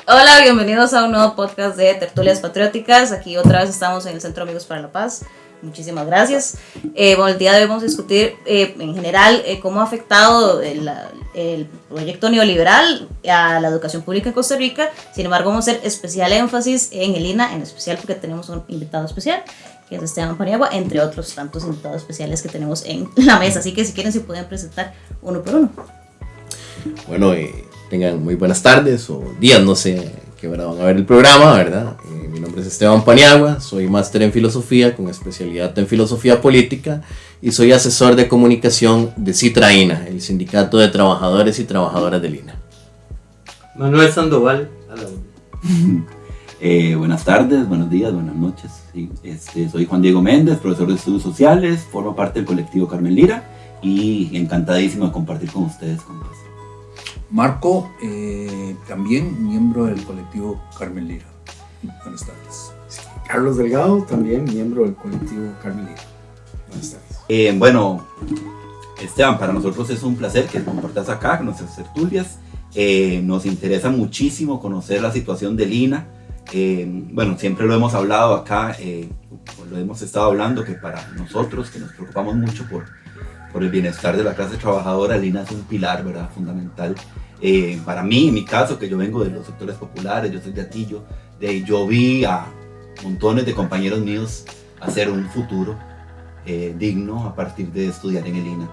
Hola, bienvenidos a un nuevo podcast de Tertulias Patrióticas. Aquí otra vez estamos en el Centro Amigos para la Paz. Muchísimas gracias. Bueno, el día de hoy vamos a discutir en general cómo ha afectado el proyecto neoliberal a la educación pública en Costa Rica. Sin embargo, vamos a hacer especial énfasis en el INA, en especial porque tenemos un invitado especial, que es Esteban Paniagua, entre otros tantos invitados especiales que tenemos en la mesa. Así que si quieren se pueden presentar uno por uno. Bueno, tengan muy buenas tardes o días, no sé qué hora van a ver el programa, ¿verdad? Mi nombre es Esteban Paniagua, soy máster en filosofía con especialidad en filosofía política y soy asesor de comunicación de CITRA-INA, el Sindicato de Trabajadores y Trabajadoras del INA. Manuel Sandoval, a la buenas tardes, buenos días, buenas noches. Sí, soy Juan Diego Méndez, profesor de estudios sociales, formo parte del colectivo Carmen Lira y encantadísimo de compartir con ustedes, compas. Marco, también miembro del colectivo Carmen Lira. Buenas tardes. Carlos Delgado, también miembro del colectivo Carmen Lira. Buenas tardes. Bueno, Esteban, para nosotros es un placer que compartas acá con nuestras tertulias. Nos interesa muchísimo conocer la situación del INA. Bueno, siempre lo hemos hablado acá, lo hemos estado hablando que para nosotros, que nos preocupamos mucho por el bienestar de la clase trabajadora, el INA es un pilar, ¿verdad?, fundamental. Para mí, en mi caso, que yo vengo de los sectores populares, yo soy de Atillo, yo vi a montones de compañeros míos hacer un futuro digno a partir de estudiar en el INA.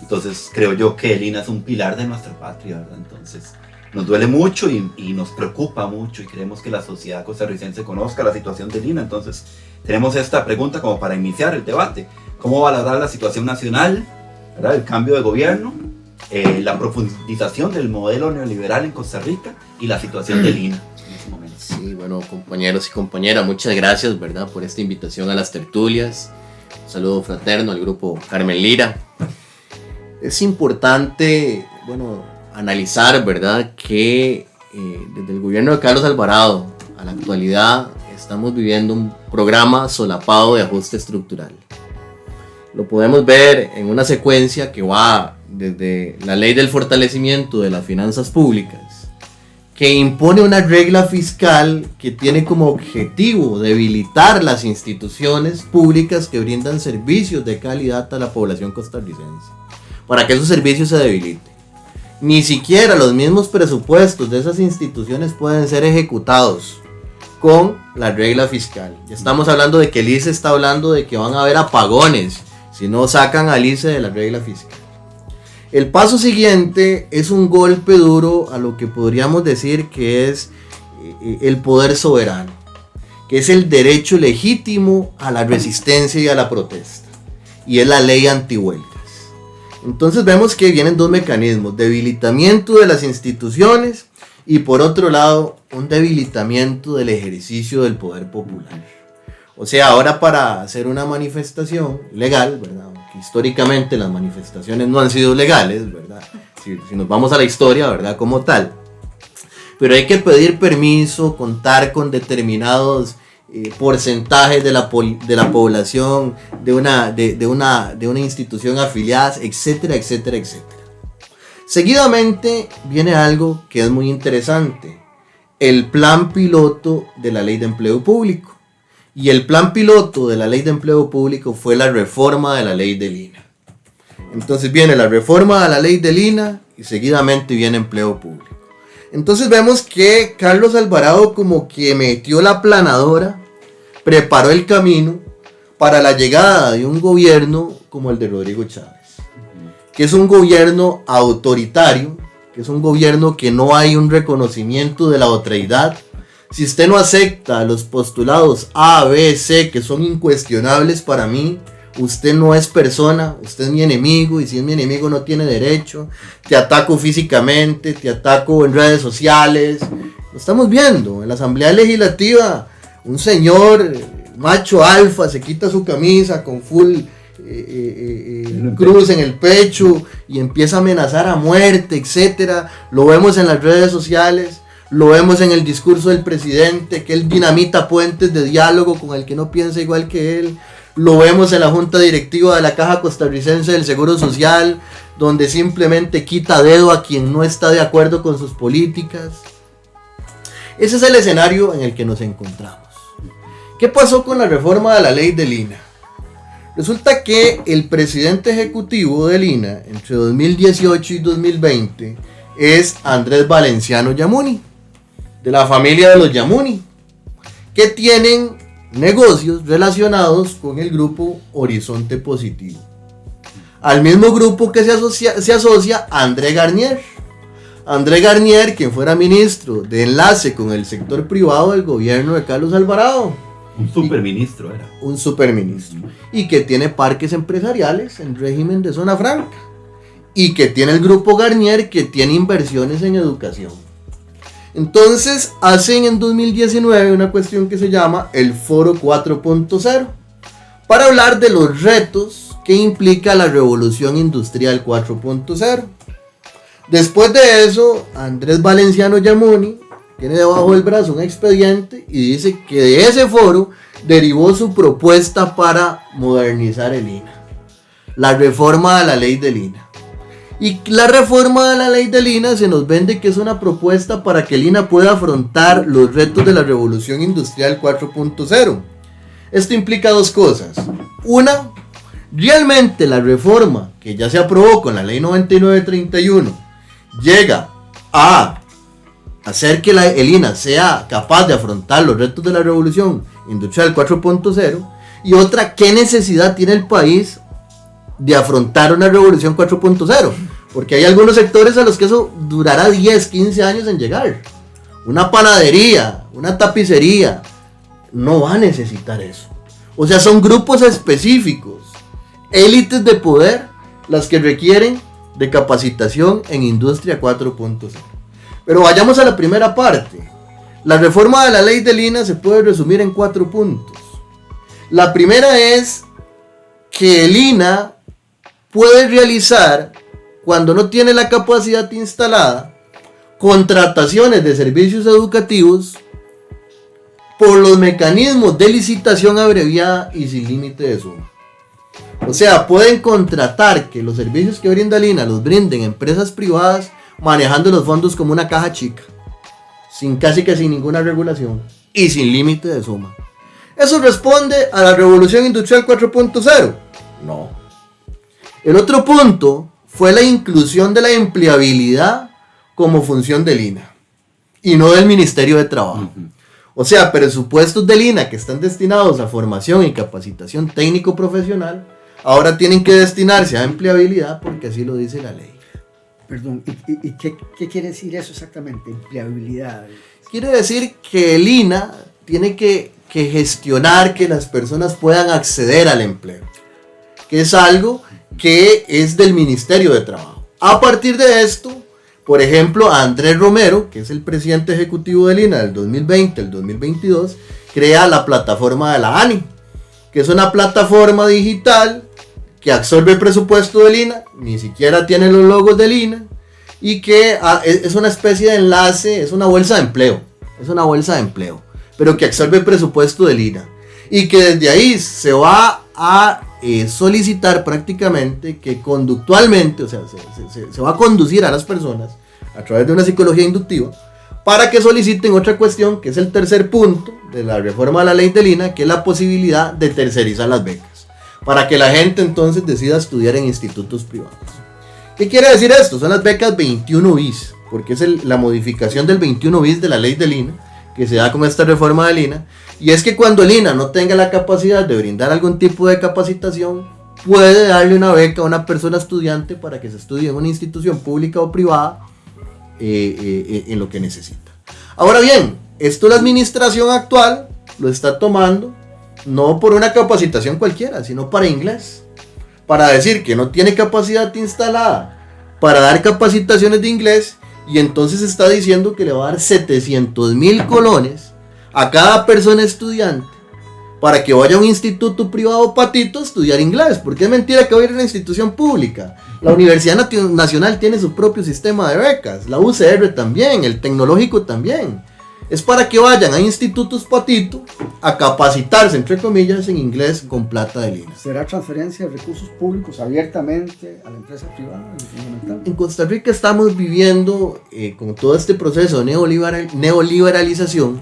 Entonces creo yo que el INA es un pilar de nuestra patria, ¿verdad? Entonces nos duele mucho y nos preocupa mucho y queremos que la sociedad costarricense conozca la situación del INA. Entonces tenemos esta pregunta como para iniciar el debate: ¿cómo valorar la situación nacional, ¿verdad?, el cambio de gobierno, la profundización del modelo neoliberal en Costa Rica y la situación del INA en ese momento? Sí, bueno, compañeros y compañeras, muchas gracias, ¿verdad?, por esta invitación a las tertulias. Un saludo fraterno al grupo Carmen Lira. Es importante, bueno, analizar, ¿verdad?, que desde el gobierno de Carlos Alvarado a la actualidad estamos viviendo un programa solapado de ajuste estructural. Lo podemos ver en una secuencia que va desde la ley del fortalecimiento de las finanzas públicas, que impone una regla fiscal que tiene como objetivo debilitar las instituciones públicas que brindan servicios de calidad a la población costarricense, para que esos servicios se debiliten. Ni siquiera los mismos presupuestos de esas instituciones pueden ser ejecutados con la regla fiscal. Ya estamos hablando de que el ICE está hablando de que van a haber apagones si no sacan al ICE de la regla fiscal. El paso siguiente es un golpe duro a lo que podríamos decir que es el poder soberano, que es el derecho legítimo a la resistencia y a la protesta, y es la ley antihuelgas. Entonces vemos que vienen dos mecanismos: debilitamiento de las instituciones y, por otro lado, un debilitamiento del ejercicio del poder popular. O sea, ahora para hacer una manifestación legal, ¿verdad?, que históricamente las manifestaciones no han sido legales, ¿verdad?, si nos vamos a la historia, ¿verdad?, como tal, pero hay que pedir permiso, contar con determinados porcentajes de la población de una institución afiliada, etcétera, etcétera, etcétera. Seguidamente viene algo que es muy interesante: el plan piloto de la Ley de Empleo Público. Y el plan piloto de la Ley de Empleo Público fue la reforma de la Ley del INA. Entonces viene la reforma de la Ley del INA y seguidamente viene empleo público. Entonces vemos que Carlos Alvarado como que metió la aplanadora, preparó el camino para la llegada de un gobierno como el de Rodrigo Chávez, que es un gobierno autoritario, que es un gobierno que no hay un reconocimiento de la otredad. Si usted no acepta los postulados A, B, C, que son incuestionables para mí, usted no es persona, usted es mi enemigo, y si es mi enemigo no tiene derecho. Te ataco físicamente, te ataco en redes sociales. Lo estamos viendo en la Asamblea Legislativa. Un señor macho alfa se quita su camisa con full cruz en el pecho y empieza a amenazar a muerte, etcétera. Lo vemos en las redes sociales. Lo vemos en el discurso del presidente, que él dinamita puentes de diálogo con el que no piensa igual que él. Lo vemos en la junta directiva de la Caja Costarricense del Seguro Social, donde simplemente quita dedo a quien no está de acuerdo con sus políticas. Ese es el escenario en el que nos encontramos. ¿Qué pasó con la reforma de la ley del INA? Resulta que el presidente ejecutivo del INA entre 2018 y 2020 es Andrés Valenciano Yamuni, de la familia de los Yamuni, que tienen negocios relacionados con el grupo Horizonte Positivo. Al mismo grupo que se asocia André Garnier. André Garnier, quien fuera ministro de enlace con el sector privado del gobierno de Carlos Alvarado. Un superministro era. Un superministro. Y que tiene parques empresariales en régimen de zona franca. Y que tiene el grupo Garnier, que tiene inversiones en educación. Entonces hacen en 2019 una cuestión que se llama el Foro 4.0 para hablar de los retos que implica la revolución industrial 4.0. Después de eso, Andrés Valenciano Yamuni tiene debajo del brazo un expediente y dice que de ese foro derivó su propuesta para modernizar el INA, la reforma de la ley del INA. Y la reforma de la ley del INA se nos vende que es una propuesta para que el INA pueda afrontar los retos de la revolución industrial 4.0. Esto implica dos cosas. Una, realmente la reforma que ya se aprobó con la ley 9931 llega a hacer que el INA sea capaz de afrontar los retos de la revolución industrial 4.0. Y otra, ¿qué necesidad tiene el país de afrontar una revolución 4.0? Porque hay algunos sectores a los que eso durará 10, 15 años en llegar. Una panadería, una tapicería, no va a necesitar eso. O sea, son grupos específicos, élites de poder, las que requieren de capacitación en Industria 4.0. Pero vayamos a la primera parte. La reforma de la ley del INA se puede resumir en 4 puntos. La primera es que el INA puede realizar, cuando no tiene la capacidad instalada, contrataciones de servicios educativos por los mecanismos de licitación abreviada y sin límite de suma. O sea, pueden contratar que los servicios que brinda el INA los brinden empresas privadas manejando los fondos como una caja chica, casi que sin ninguna regulación y sin límite de suma. ¿Eso responde a la revolución industrial 4.0? No. El otro punto fue la inclusión de la empleabilidad como función del INA y no del Ministerio de Trabajo. O sea, presupuestos del INA que están destinados a formación y capacitación técnico-profesional ahora tienen que destinarse a empleabilidad porque así lo dice la ley. Perdón, ¿y qué quiere decir eso exactamente? Empleabilidad. Quiere decir que el INA tiene que gestionar que las personas puedan acceder al empleo, que es algo que es del Ministerio de Trabajo. A partir de esto, por ejemplo, Andrés Romero, que es el presidente ejecutivo del INA del 2020 al 2022, crea la plataforma de la ANI, que es una plataforma digital que absorbe el presupuesto del INA, ni siquiera tiene los logos del INA, y que es una especie de enlace, es una bolsa de empleo, pero que absorbe el presupuesto del INA, y que desde ahí se va a solicitar prácticamente que conductualmente, o sea, se va a conducir a las personas a través de una psicología inductiva para que soliciten otra cuestión, que es el tercer punto de la reforma de la ley del INA, que es la posibilidad de tercerizar las becas, para que la gente entonces decida estudiar en institutos privados. ¿Qué quiere decir esto? Son las becas 21 bis, porque es la modificación del 21 bis de la ley del INA, que se da con esta reforma del INA, y es que cuando el INA no tenga la capacidad de brindar algún tipo de capacitación, puede darle una beca a una persona estudiante para que se estudie en una institución pública o privada en lo que necesita. Ahora bien, esto la administración actual lo está tomando no por una capacitación cualquiera, sino para inglés, para decir que no tiene capacidad instalada para dar capacitaciones de inglés, y entonces está diciendo que le va a dar 700,000 colones a cada persona estudiante para que vaya a un instituto privado patito a estudiar inglés, porque es mentira que vaya a ir a una institución pública. La Universidad Nacional tiene su propio sistema de becas, la UCR también, el Tecnológico también. es para que vayan a institutos patito a capacitarse, entre comillas, en inglés con plata de Lina. ¿Será transferencia de recursos públicos abiertamente a la empresa privada? Fundamental. En Costa Rica estamos viviendo, con todo este proceso de neoliberalización,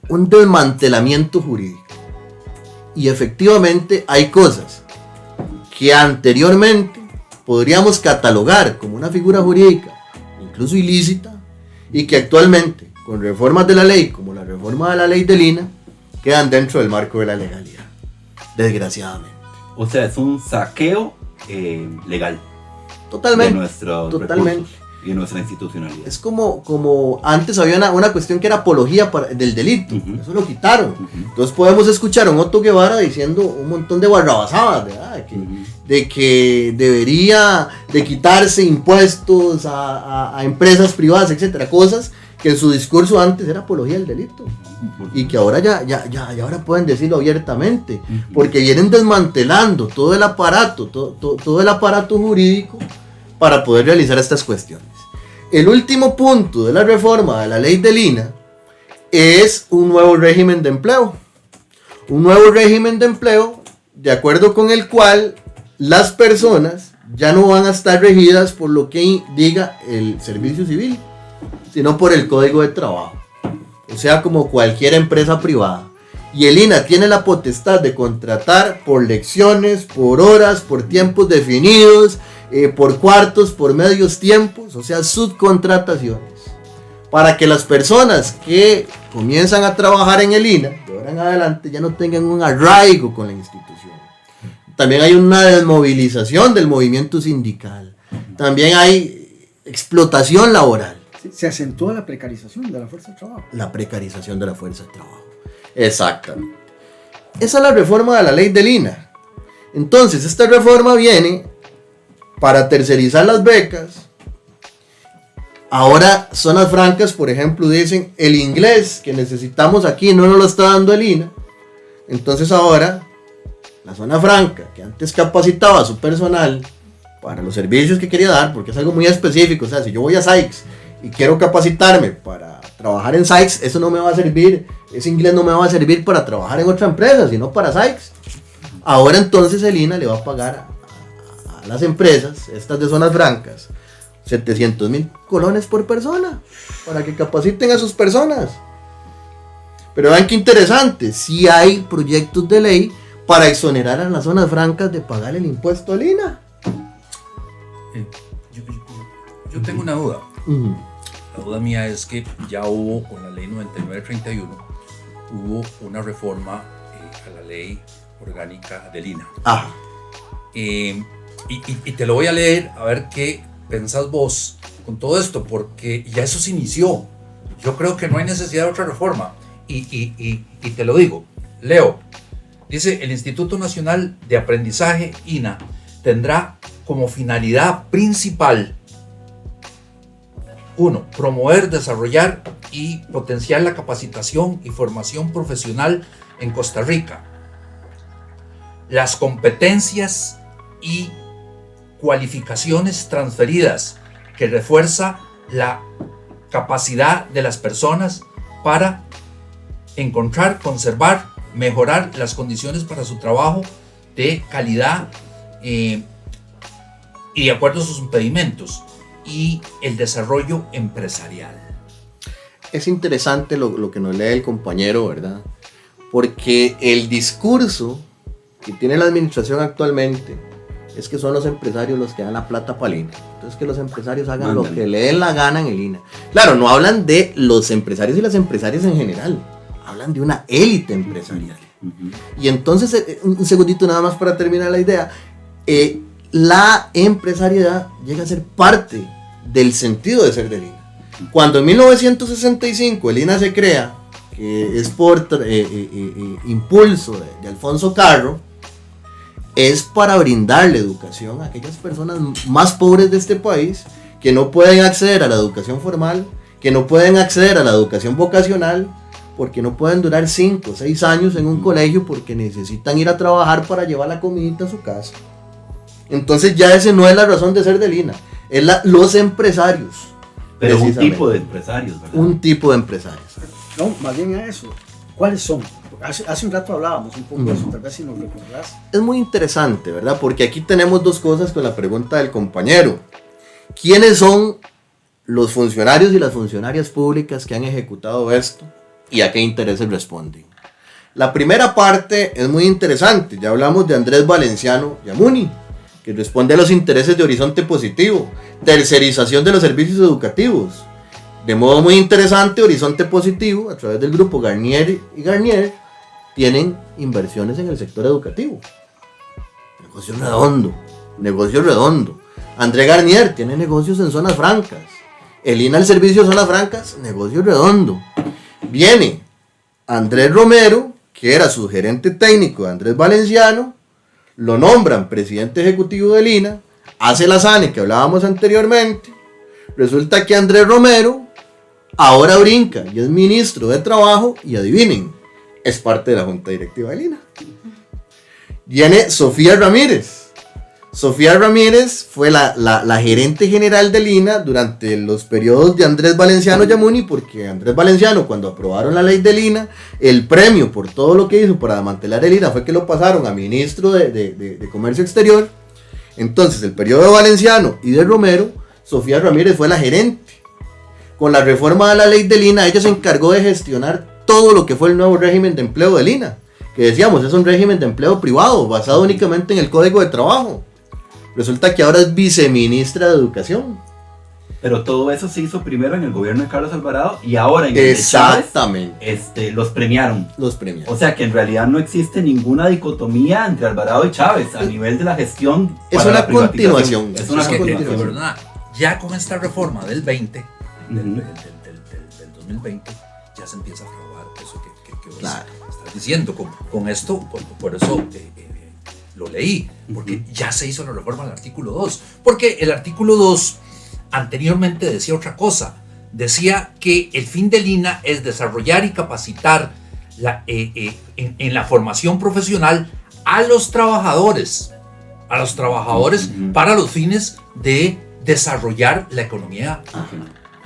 un desmantelamiento jurídico. Y efectivamente hay cosas que anteriormente podríamos catalogar como una figura jurídica, incluso ilícita, y que actualmente, con reformas de la ley, como la reforma de la ley de Lina, quedan dentro del marco de la legalidad, desgraciadamente. O sea, es un saqueo legal Totalmente. de nuestros Totalmente. recursos y de nuestra institucionalidad. Es como antes había una cuestión que era apología del delito, eso lo quitaron. Entonces podemos escuchar a un Otto Guevara diciendo un montón de barrabasadas, ¿verdad? De que debería de quitarse impuestos a empresas privadas, etcétera, cosas que en su discurso antes era apología del delito y que ahora ya ahora pueden decirlo abiertamente, porque vienen desmantelando todo el aparato, todo el aparato jurídico para poder realizar estas cuestiones. El último punto de la reforma de la ley de Lina es un nuevo régimen de empleo. Un nuevo régimen de empleo de acuerdo con el cual las personas ya no van a estar regidas por lo que diga el servicio civil, sino por el código de trabajo. O sea, como cualquier empresa privada. Y el INA tiene la potestad de contratar por lecciones, por horas, por tiempos definidos, por cuartos, por medios tiempos, o sea, subcontrataciones. Para que las personas que comienzan a trabajar en el INA, de ahora en adelante, ya no tengan un arraigo con la institución. También hay una desmovilización del movimiento sindical. También hay explotación laboral. Se acentúa la precarización de la fuerza de trabajo. La precarización de la fuerza de trabajo. Exactamente. Esa es la reforma de la ley de Lina. Entonces, esta reforma viene para tercerizar las becas. Ahora, zonas francas, por ejemplo, dicen el inglés que necesitamos aquí no nos lo está dando el INA. Entonces ahora, la zona franca, que antes capacitaba a su personal para los servicios que quería dar, porque es algo muy específico, o sea, si yo voy a Sykes y quiero capacitarme para trabajar en Sykes, eso no me va a servir, ese inglés no me va a servir para trabajar en otra empresa, sino para Sykes. Ahora entonces el INA le va a pagar a las empresas, estas de zonas francas, 700,000 colones por persona, para que capaciten a sus personas. Pero vean qué interesante, si hay proyectos de ley para exonerar a las zonas francas de pagar el impuesto al INA. Yo tengo una duda. La duda mía es que ya hubo con la ley 9931, hubo una reforma a la ley orgánica del INA. Ah. Y te lo voy a leer a ver qué pensás vos con todo esto, porque ya eso se inició. Yo creo que no hay necesidad de otra reforma. Y te lo digo, leo. Dice, el Instituto Nacional de Aprendizaje, INA, tendrá como finalidad principal: 1. Promover, desarrollar y potenciar la capacitación y formación profesional en Costa Rica. Las competencias y cualificaciones transferidas que refuerza la capacidad de las personas para encontrar, conservar, mejorar las condiciones para su trabajo de calidad y de acuerdo a sus impedimentos, y el desarrollo empresarial. Es interesante lo que nos lee el compañero, ¿verdad? Porque el discurso que tiene la administración actualmente es que son los empresarios los que dan la plata para el INA. Entonces que los empresarios hagan lo que le den la gana en el INA. Claro, no hablan de los empresarios y las empresarias en general, hablan de una élite empresarial. Y entonces, un segundito nada más para terminar la idea, la empresariedad llega a ser parte del sentido de ser del INA. Cuando en 1965 el INA se crea, que es por impulso de Alfonso Carro, es para brindarle educación a aquellas personas más pobres de este país que no pueden acceder a la educación formal, que no pueden acceder a la educación vocacional, porque no pueden durar 5 o 6 años en un colegio porque necesitan ir a trabajar para llevar la comidita a su casa. Entonces ya ese no es la razón de ser del INA, es los empresarios Pero un precisamente. tipo de empresarios, ¿verdad? Un tipo de empresarios. No, más bien a eso. ¿Cuáles son? Hace un rato hablábamos un poco de eso, tal vez si nos recordás. Es muy interesante, ¿verdad? Porque aquí tenemos dos cosas con la pregunta del compañero. ¿Quiénes son los funcionarios y las funcionarias públicas que han ejecutado esto y a qué intereses responden? La primera parte es muy interesante. Ya hablamos de Andrés Valenciano Yamuni, que responde a los intereses de Horizonte Positivo, tercerización de los servicios educativos. De modo muy interesante, Horizonte Positivo, a través del grupo Garnier y Garnier, tienen inversiones en el sector educativo. Negocio redondo, negocio redondo. André Garnier tiene negocios en zonas francas. El INA al servicio de zonas francas, negocio redondo. Viene Andrés Romero, que era su gerente técnico de Andrés Valenciano, lo nombran presidente ejecutivo del INA, hace la SANE que hablábamos anteriormente. Resulta que Andrés Romero ahora brinca y es ministro de Trabajo y adivinen, es parte de la Junta Directiva del INA. Viene Sofía Ramírez. Sofía Ramírez fue la gerente general del INA durante los periodos de Andrés Valenciano Yamuni, porque Andrés Valenciano, cuando aprobaron la ley del INA, el premio por todo lo que hizo para desmantelar el INA fue que lo pasaron a ministro de Comercio Exterior. Entonces, el periodo de Valenciano y de Romero, Sofía Ramírez fue la gerente. Con la reforma de la ley del INA, ella se encargó de gestionar todo lo que fue el nuevo régimen de empleo del INA, que decíamos es un régimen de empleo privado basado únicamente en el Código de Trabajo. Resulta que ahora es viceministra de Educación. Pero todo eso se hizo primero en el gobierno de Carlos Alvarado y ahora en el de Exactamente. Chávez, los premiaron. Los premios. O sea que en realidad no existe ninguna dicotomía entre Alvarado y Chávez a nivel de la gestión. Es para una la privatización. continuación. Es una Es que, continuación. de verdad, ya con esta reforma del 20, del Ujú. 2020, ya se empieza a probar eso que vos Claro. estás diciendo. Con esto, por eso lo leí, porque ya se hizo la reforma del artículo 2. Porque el artículo 2 anteriormente decía otra cosa. Decía que el fin del INA es desarrollar y capacitar en la formación profesional a los trabajadores Ujú. para los fines de desarrollar la economía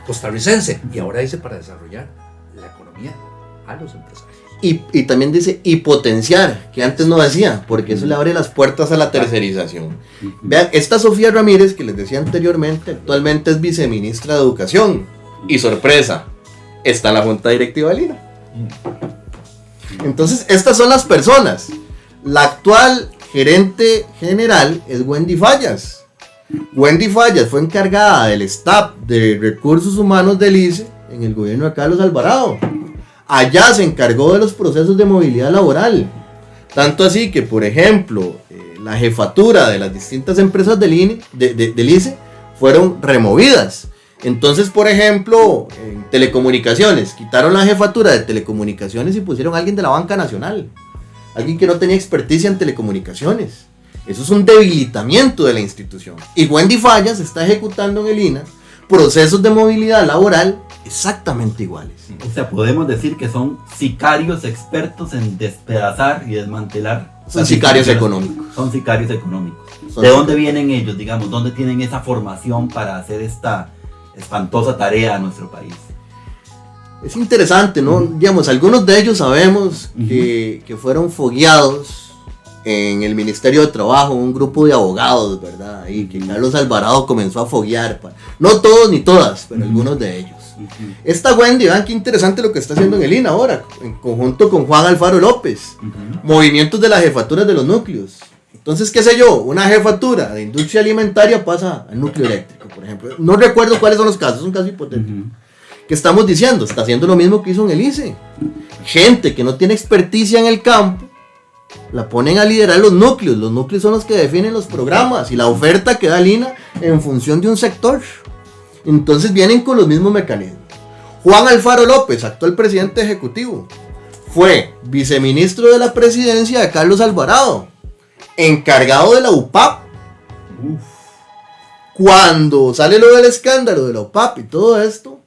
costarricense. Y ahora dice para desarrollar la economía a los empresarios. Y también dice y potenciar, que antes no decía, porque eso le abre las puertas a la tercerización. Vean, esta Sofía Ramírez, que les decía anteriormente, actualmente es viceministra de Educación. Y sorpresa, está en la Junta Directiva del INA. Entonces, estas son las personas. La actual gerente general es Wendy Fallas. Wendy Fallas fue encargada del staff de recursos humanos del ICE en el gobierno de Carlos Alvarado. Allá se encargó de los procesos de movilidad laboral. Tanto así que, por ejemplo, la jefatura de las distintas empresas del ICE fueron removidas. Entonces, por ejemplo, en telecomunicaciones, quitaron la jefatura de telecomunicaciones y pusieron a alguien de la banca nacional. Alguien que no tenía experticia en telecomunicaciones. Eso es un debilitamiento de la institución. Y Wendy Fallas está ejecutando en el INA procesos de movilidad laboral exactamente iguales. O sea, podemos decir que son sicarios expertos en despedazar y desmantelar. Son las sicarios instituciones. económicos. Son sicarios económicos. Son ¿De sicarios. dónde vienen ellos, digamos? ¿Dónde tienen esa formación para hacer esta espantosa tarea a nuestro país? Es interesante, ¿no? Digamos, algunos de ellos sabemos que fueron fogueados en el Ministerio de Trabajo, un grupo de abogados, ¿verdad? Y que Carlos Alvarado comenzó a foguear. No todos ni todas, pero algunos de ellos. Esta Wendy, vean qué interesante lo que está haciendo en el INA ahora, en conjunto con Juan Alfaro López. Movimientos de las jefaturas de los núcleos. Entonces, qué sé yo, una jefatura de industria alimentaria pasa al núcleo eléctrico, por ejemplo. No recuerdo cuáles son los casos, es un caso hipotético. ¿Qué estamos diciendo? Está haciendo lo mismo que hizo en el ICE. Gente que no tiene experticia en el campo, la ponen a liderar los núcleos. Los núcleos son los que definen los programas y la oferta que da el INA en función de un sector. Entonces vienen con los mismos mecanismos. Juan Alfaro López, actual presidente ejecutivo, fue viceministro de la presidencia de Carlos Alvarado, encargado de la UPAP. Cuando sale lo del escándalo de la UPAP y todo esto,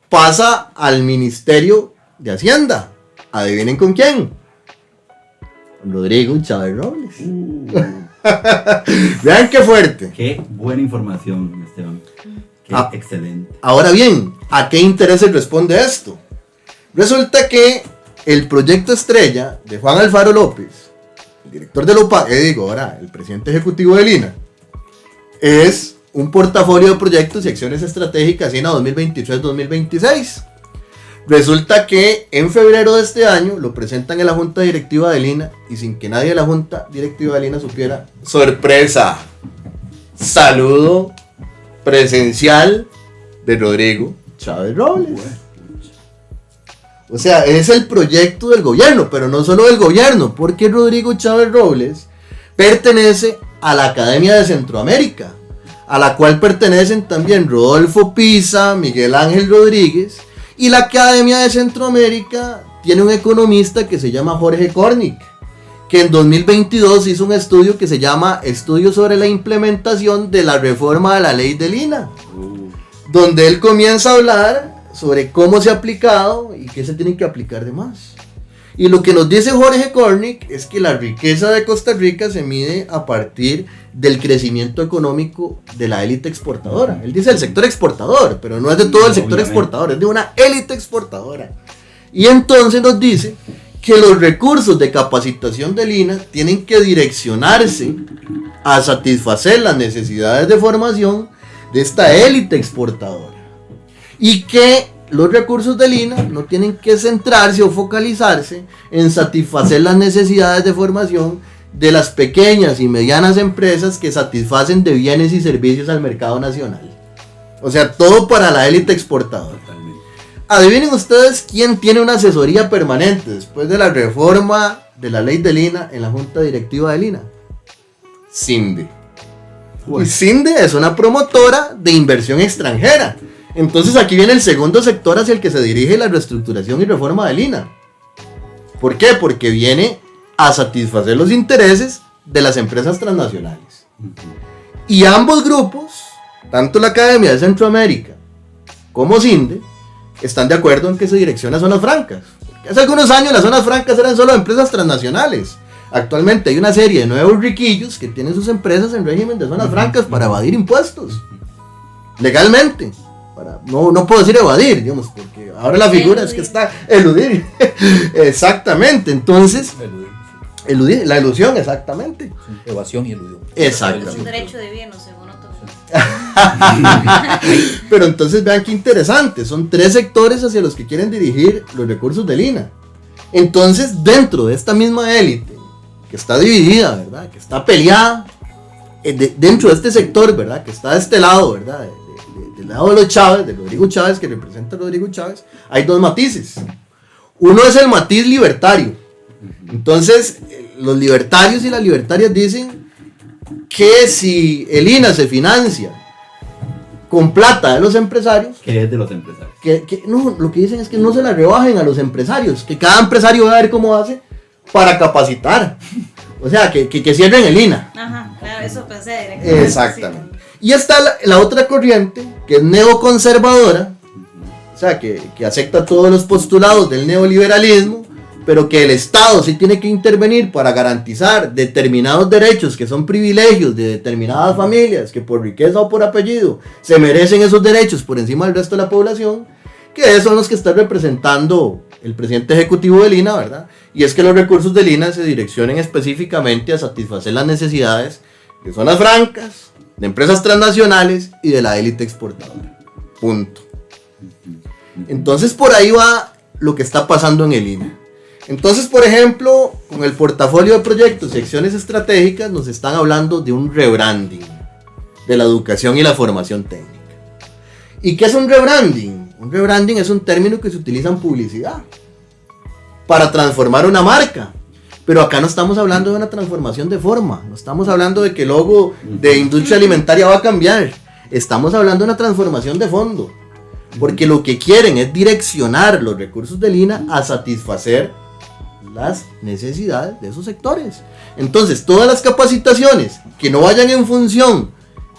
pasa al Ministerio de Hacienda. ¿Adivinen con quién? Rodrigo Chávez Robles. Vean qué fuerte. Qué buena información, Esteban. Excelente. Ahora bien, ¿a qué intereses responde esto? Resulta que el proyecto estrella de Juan Alfaro López, el director de ahora el presidente ejecutivo de Lina, es un portafolio de proyectos y acciones estratégicas INA 2023-2026. Resulta que en febrero de este año lo presentan en la Junta Directiva de Lina y sin que nadie de la Junta Directiva de Lina supiera, ¡sorpresa! Saludo presencial de Rodrigo Chávez Robles. O sea, es el proyecto del gobierno, pero no solo del gobierno, porque Rodrigo Chávez Robles pertenece a la Academia de Centroamérica, a la cual pertenecen también Rodolfo Pisa, Miguel Ángel Rodríguez, y la Academia de Centroamérica tiene un economista que se llama Jorge Cornick, que en 2022 hizo un estudio que se llama Estudio sobre la implementación de la reforma de la ley de Lina, donde él comienza a hablar sobre cómo se ha aplicado y qué se tiene que aplicar de más. Y lo que nos dice Jorge Cornick es que la riqueza de Costa Rica se mide a partir del crecimiento económico de la élite exportadora. Él dice el sector exportador, pero no es de todo el sector exportador, es de una élite exportadora. Y entonces nos dice que los recursos de capacitación de Lina tienen que direccionarse a satisfacer las necesidades de formación de esta élite exportadora. Y que los recursos de Lina no tienen que centrarse o focalizarse en satisfacer las necesidades de formación de las pequeñas y medianas empresas que satisfacen de bienes y servicios al mercado nacional. O sea, todo para la élite exportadora. Totalmente. Adivinen ustedes quién tiene una asesoría permanente después de la reforma de la ley de Lina en la Junta Directiva de Lina. CINDE. Y CINDE es una promotora de inversión extranjera. Entonces aquí viene el segundo sector hacia el que se dirige la reestructuración y reforma de Lina. ¿Por qué? Porque viene a satisfacer los intereses de las empresas transnacionales. Y ambos grupos, tanto la Academia de Centroamérica como CINDE, están de acuerdo en que se direccione a zonas francas. Porque hace algunos años las zonas francas eran solo empresas transnacionales. Actualmente hay una serie de nuevos riquillos que tienen sus empresas en régimen de zonas francas para evadir impuestos. Legalmente. No puedo decir evadir, digamos, porque ahora la figura es que está eludir. Exactamente, entonces, eludir, la elusión, exactamente. Evasión y elusión. Exactamente. Es un derecho divino, según otros. Pero entonces vean qué interesante, son 3 sectores hacia los que quieren dirigir los recursos de Lina. Entonces, dentro de esta misma élite, que está dividida, ¿verdad? Que está peleada, dentro de este sector, ¿verdad? Que está de este lado, ¿verdad? Del lado de los Chávez, de Rodrigo Chávez, que representa a Rodrigo Chávez, hay 2 matices. Uno es el matiz libertario. Entonces, los libertarios y las libertarias dicen que si el INA se financia con plata de los empresarios, ¿Qué es de los empresarios? no, lo que dicen es que no se la rebajen a los empresarios, que cada empresario va a ver cómo hace para capacitar. O sea, que cierren el INA. Ajá, claro, eso pensé directamente. Exactamente. Y está la otra corriente, que es neoconservadora, o sea, que acepta todos los postulados del neoliberalismo, pero que el Estado sí tiene que intervenir para garantizar determinados derechos que son privilegios de determinadas familias, que por riqueza o por apellido se merecen esos derechos por encima del resto de la población, que son los que está representando el presidente ejecutivo de Lina, ¿verdad? Y es que los recursos de Lina se direccionen específicamente a satisfacer las necesidades de zonas francas, de empresas transnacionales y de la élite exportadora. Punto. Entonces por ahí va lo que está pasando en el INA. Entonces, por ejemplo, con el portafolio de proyectos y acciones estratégicas nos están hablando de un rebranding de la educación y la formación técnica. ¿Y qué es un rebranding? Un rebranding es un término que se utiliza en publicidad para transformar una marca. Pero acá no estamos hablando de una transformación de forma, no estamos hablando de que el logo de industria alimentaria va a cambiar, estamos hablando de una transformación de fondo, porque lo que quieren es direccionar los recursos del INA a satisfacer las necesidades de esos sectores. Entonces, todas las capacitaciones que no vayan en función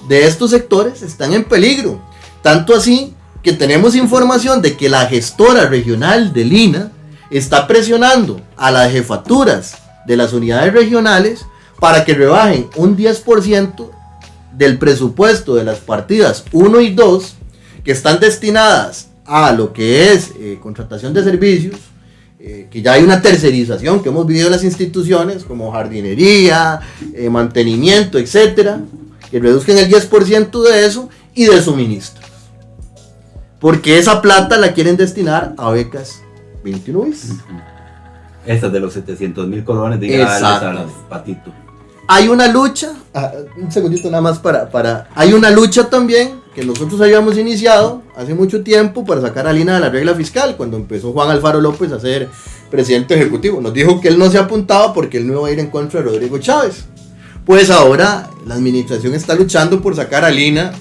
de estos sectores están en peligro, tanto así que tenemos información de que la gestora regional del INA está presionando a las jefaturas de las unidades regionales para que rebajen un 10% del presupuesto de las partidas 1 y 2 que están destinadas a lo que es contratación de servicios, que ya hay una tercerización que hemos vivido en las instituciones, como jardinería, mantenimiento, etcétera, que reduzcan el 10% de eso y de suministros. Porque esa plata la quieren destinar a becas 21 bis. Estas de los 700,000 colones de ir a darles al patito. Hay una lucha, un segundito nada más hay una lucha también que nosotros habíamos iniciado hace mucho tiempo para sacar a Lina de la regla fiscal, cuando empezó Juan Alfaro López a ser presidente ejecutivo. Nos dijo que él no se apuntaba porque él no iba a ir en contra de Rodrigo Chávez. Pues ahora la administración está luchando por sacar a Lina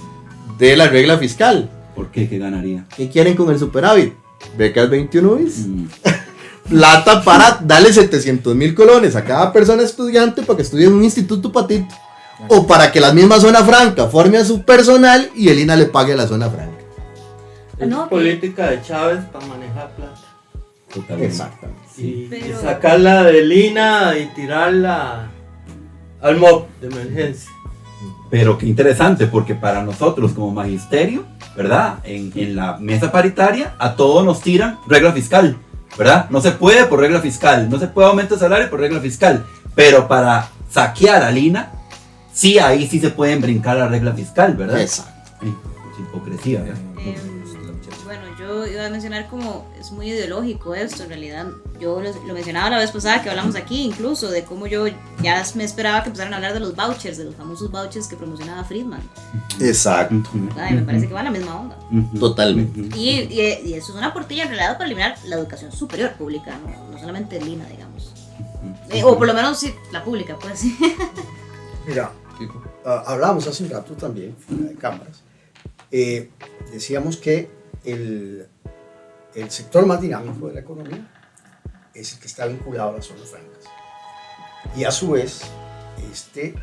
de la regla fiscal. ¿Por qué? ¿Qué ganaría? ¿Qué quieren con el superávit? Becas 21 bis. Plata para darle 700,000 colones a cada persona estudiante para que estudie en un instituto patito. O para que la misma zona franca forme a su personal y el INA le pague a la zona franca. Es No, política de Chávez para manejar plata. Totalmente. Exactamente. Y Pero- sacarla de Lina y tirarla al MOP de emergencia. Pero qué interesante, porque para nosotros como magisterio, ¿verdad? En la mesa paritaria, a todos nos tiran regla fiscal, ¿verdad? No se puede por regla fiscal, no se puede aumento de salario por regla fiscal, pero para saquear a Lina, sí, ahí sí se pueden brincar la regla fiscal, ¿verdad? Exacto. Ay, es hipocresía, ¿verdad? Bueno, yo iba a mencionar como es muy ideológico esto, en realidad yo lo mencionaba la vez pasada que hablamos aquí incluso de cómo yo ya me esperaba que empezaran a hablar de los vouchers, de los famosos vouchers que promocionaba Friedman. Exacto. ¿Verdad? Y me parece que va a la misma onda. Totalmente. Y eso es una portilla en realidad para eliminar la educación superior pública, no solamente Lina, digamos. O por lo menos sí, la pública, pues. Mira, hablábamos hace un rato también, fuera de cámaras, decíamos que el sector más dinámico de la economía es el que está vinculado a las zonas francas. Y a su vez, este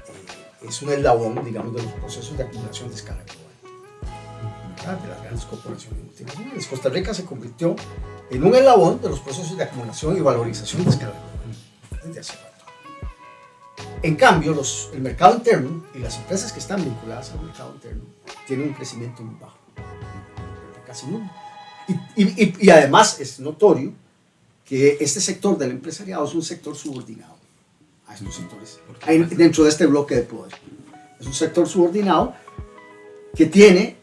es un eslabón, digamos, de los procesos de acumulación de escala global, de las grandes corporaciones multinacionales. Costa Rica se convirtió en un eslabón de los procesos de acumulación y valorización de escala global desde hace rato. En cambio, el mercado interno y las empresas que están vinculadas al mercado interno tienen un crecimiento muy bajo, casi nulo. Y además es notorio que este sector del empresariado es un sector subordinado a estos sectores, dentro de este bloque de poder. Es un sector subordinado que tiene,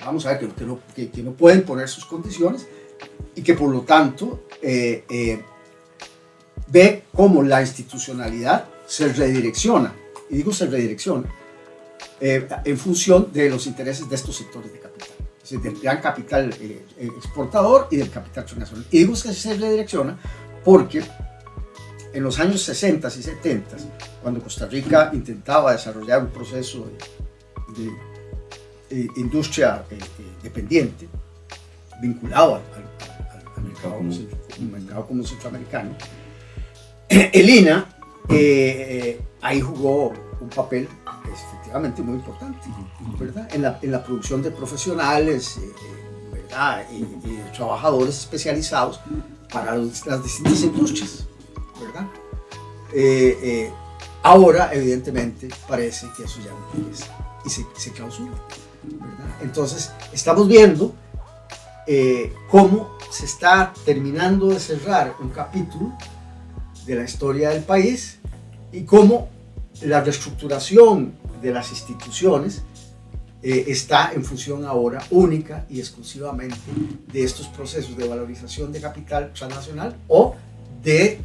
vamos a ver, que no puede imponer sus condiciones y que por lo tanto ve cómo la institucionalidad se redirecciona, y digo se redirecciona, en función de los intereses de estos sectores de capital, es decir, del gran capital exportador y del capital transnacional. Y digo que se redirecciona porque en los años 60 y 70, cuando Costa Rica intentaba desarrollar un proceso de industria dependiente, vinculado al mercado común centroamericano, el INA ahí jugó un papel efectivamente muy importante, ¿verdad? En la producción de profesionales, ¿verdad? Y de trabajadores especializados para las distintas industrias, ¿verdad? Ahora, evidentemente, parece que eso ya no interesa y se clausura, ¿verdad? Entonces, estamos viendo cómo se está terminando de cerrar un capítulo de la historia del país y cómo la reestructuración de las instituciones está en función ahora única y exclusivamente de estos procesos de valorización de capital transnacional o de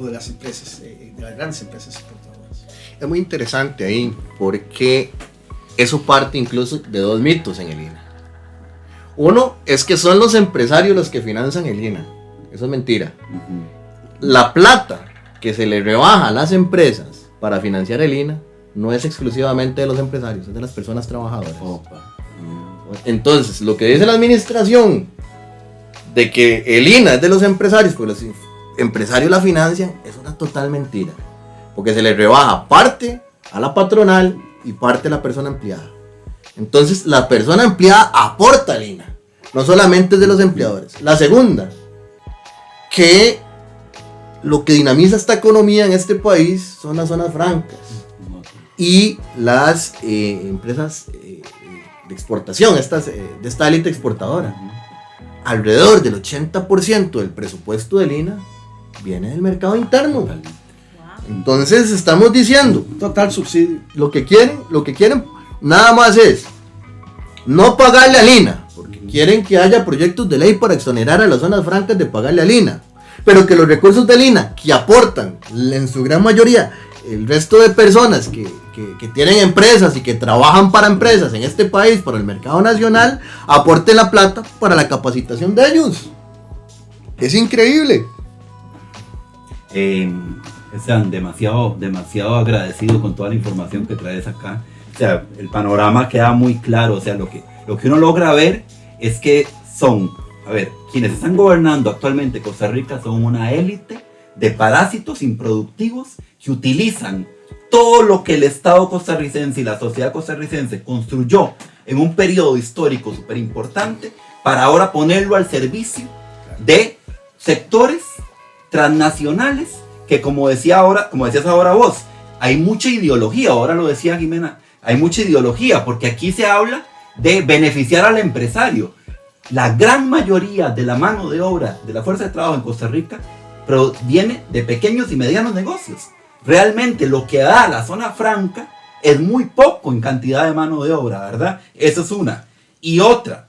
las empresas, de las grandes empresas exportadoras. Es muy interesante ahí porque eso parte incluso de dos mitos en el INA. Uno es que son los empresarios los que financian el INA. Eso es mentira. La plata que se le rebaja a las empresas para financiar el INA no es exclusivamente de los empresarios, es de las personas trabajadoras. Entonces, lo que dice la administración de que el INA es de los empresarios, pues los empresarios la financian, es una total mentira. Porque se le rebaja parte a la patronal y parte a la persona empleada. Entonces, la persona empleada aporta al INA, no solamente es de los empleadores. La segunda, que lo que dinamiza esta economía en este país son las zonas francas y las empresas exportación de esta élite exportadora. Alrededor del 80% del presupuesto del INA viene del mercado interno. Entonces estamos diciendo, Total subsidio. lo que quieren nada más es no pagarle al INA, porque quieren que haya proyectos de ley para exonerar a las zonas francas de pagarle al INA, pero que los recursos del INA que aportan en su gran mayoría el resto de personas que tienen empresas y que trabajan para empresas en este país, para el mercado nacional, aporten la plata para la capacitación de ellos. Es increíble. Esteban, demasiado agradecido con toda la información que traes acá. O sea, el panorama queda muy claro. O sea, lo que uno logra ver es que quienes están gobernando actualmente Costa Rica son una élite de parásitos improductivos que utilizan todo lo que el Estado costarricense y la sociedad costarricense construyó en un periodo histórico súper importante para ahora ponerlo al servicio de sectores transnacionales que, como decías ahora vos, hay mucha ideología. Ahora lo decía Jimena, hay mucha ideología porque aquí se habla de beneficiar al empresario. La gran mayoría de la mano de obra de la fuerza de trabajo en Costa Rica proviene de pequeños y medianos negocios. Realmente lo que da la zona franca es muy poco en cantidad de mano de obra, ¿verdad? Esa es una. Y otra,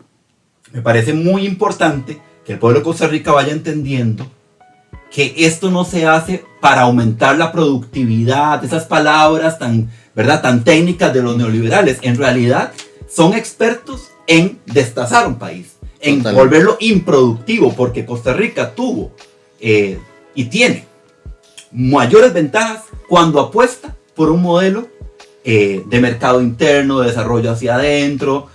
me parece muy importante que el pueblo de Costa Rica vaya entendiendo que esto no se hace para aumentar la productividad, esas palabras tan técnicas de los neoliberales. En realidad son expertos en destazar un país, en Totalmente. volverlo improductivo, porque Costa Rica tuvo y tiene mayores ventajas cuando apuesta por un modelo de mercado interno, de desarrollo hacia adentro,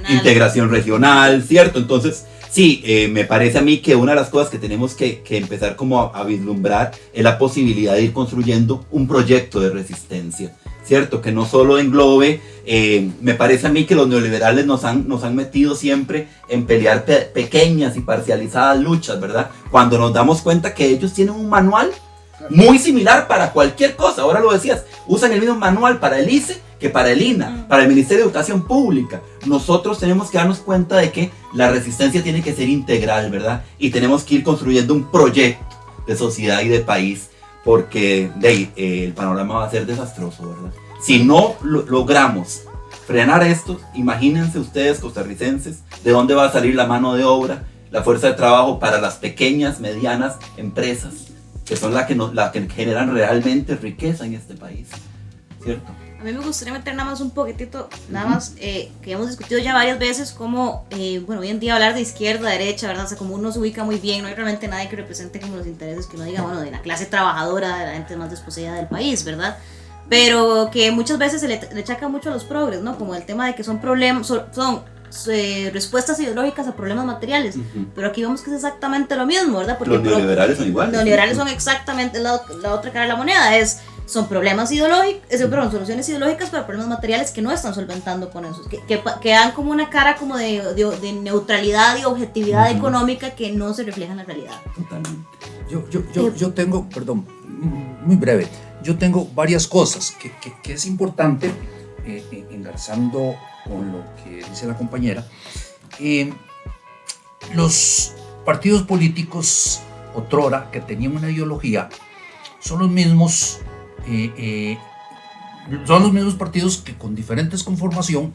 integración regional, ¿cierto? Entonces, sí, me parece a mí que una de las cosas que tenemos que empezar como a vislumbrar es la posibilidad de ir construyendo un proyecto de resistencia, ¿cierto? Que no solo englobe, me parece a mí que los neoliberales nos han metido siempre en pelear pequeñas y parcializadas luchas, ¿verdad? Cuando nos damos cuenta que ellos tienen un manual muy similar para cualquier cosa. Ahora lo decías, usan el mismo manual para el ICE que para el INA, para el Ministerio de Educación Pública. Nosotros tenemos que darnos cuenta de que la resistencia tiene que ser integral, ¿verdad? Y tenemos que ir construyendo un proyecto de sociedad y de país, porque el panorama va a ser desastroso, ¿verdad? Si no logramos frenar esto, imagínense ustedes, costarricenses, de dónde va a salir la mano de obra, la fuerza de trabajo para las pequeñas, medianas empresas, que son las que generan realmente riqueza en este país, ¿cierto? A mí me gustaría meter nada más un poquitito, que hemos discutido ya varias veces, como, hoy en día hablar de izquierda, derecha, ¿verdad? O sea, como uno se ubica muy bien, no hay realmente nadie que represente como los intereses que uno diga, de la clase trabajadora, de la gente más desposeída del país, ¿verdad? Pero que muchas veces se le achaca mucho a los progres, ¿no? Como el tema de que son problemas, son respuestas ideológicas a problemas materiales, pero aquí vemos que es exactamente lo mismo, ¿verdad? Porque los neoliberales son iguales. Los neoliberales son exactamente la otra cara de la moneda, son problemas ideológicos, soluciones ideológicas para problemas materiales que no están solventando con eso, que dan como una cara como de neutralidad y objetividad económica que no se refleja en la realidad. Totalmente. Yo tengo, perdón, muy breve, yo tengo varias cosas que es importante, engarzando con lo que dice la compañera. Los partidos políticos otrora que tenían una ideología son los mismos partidos que con diferentes conformación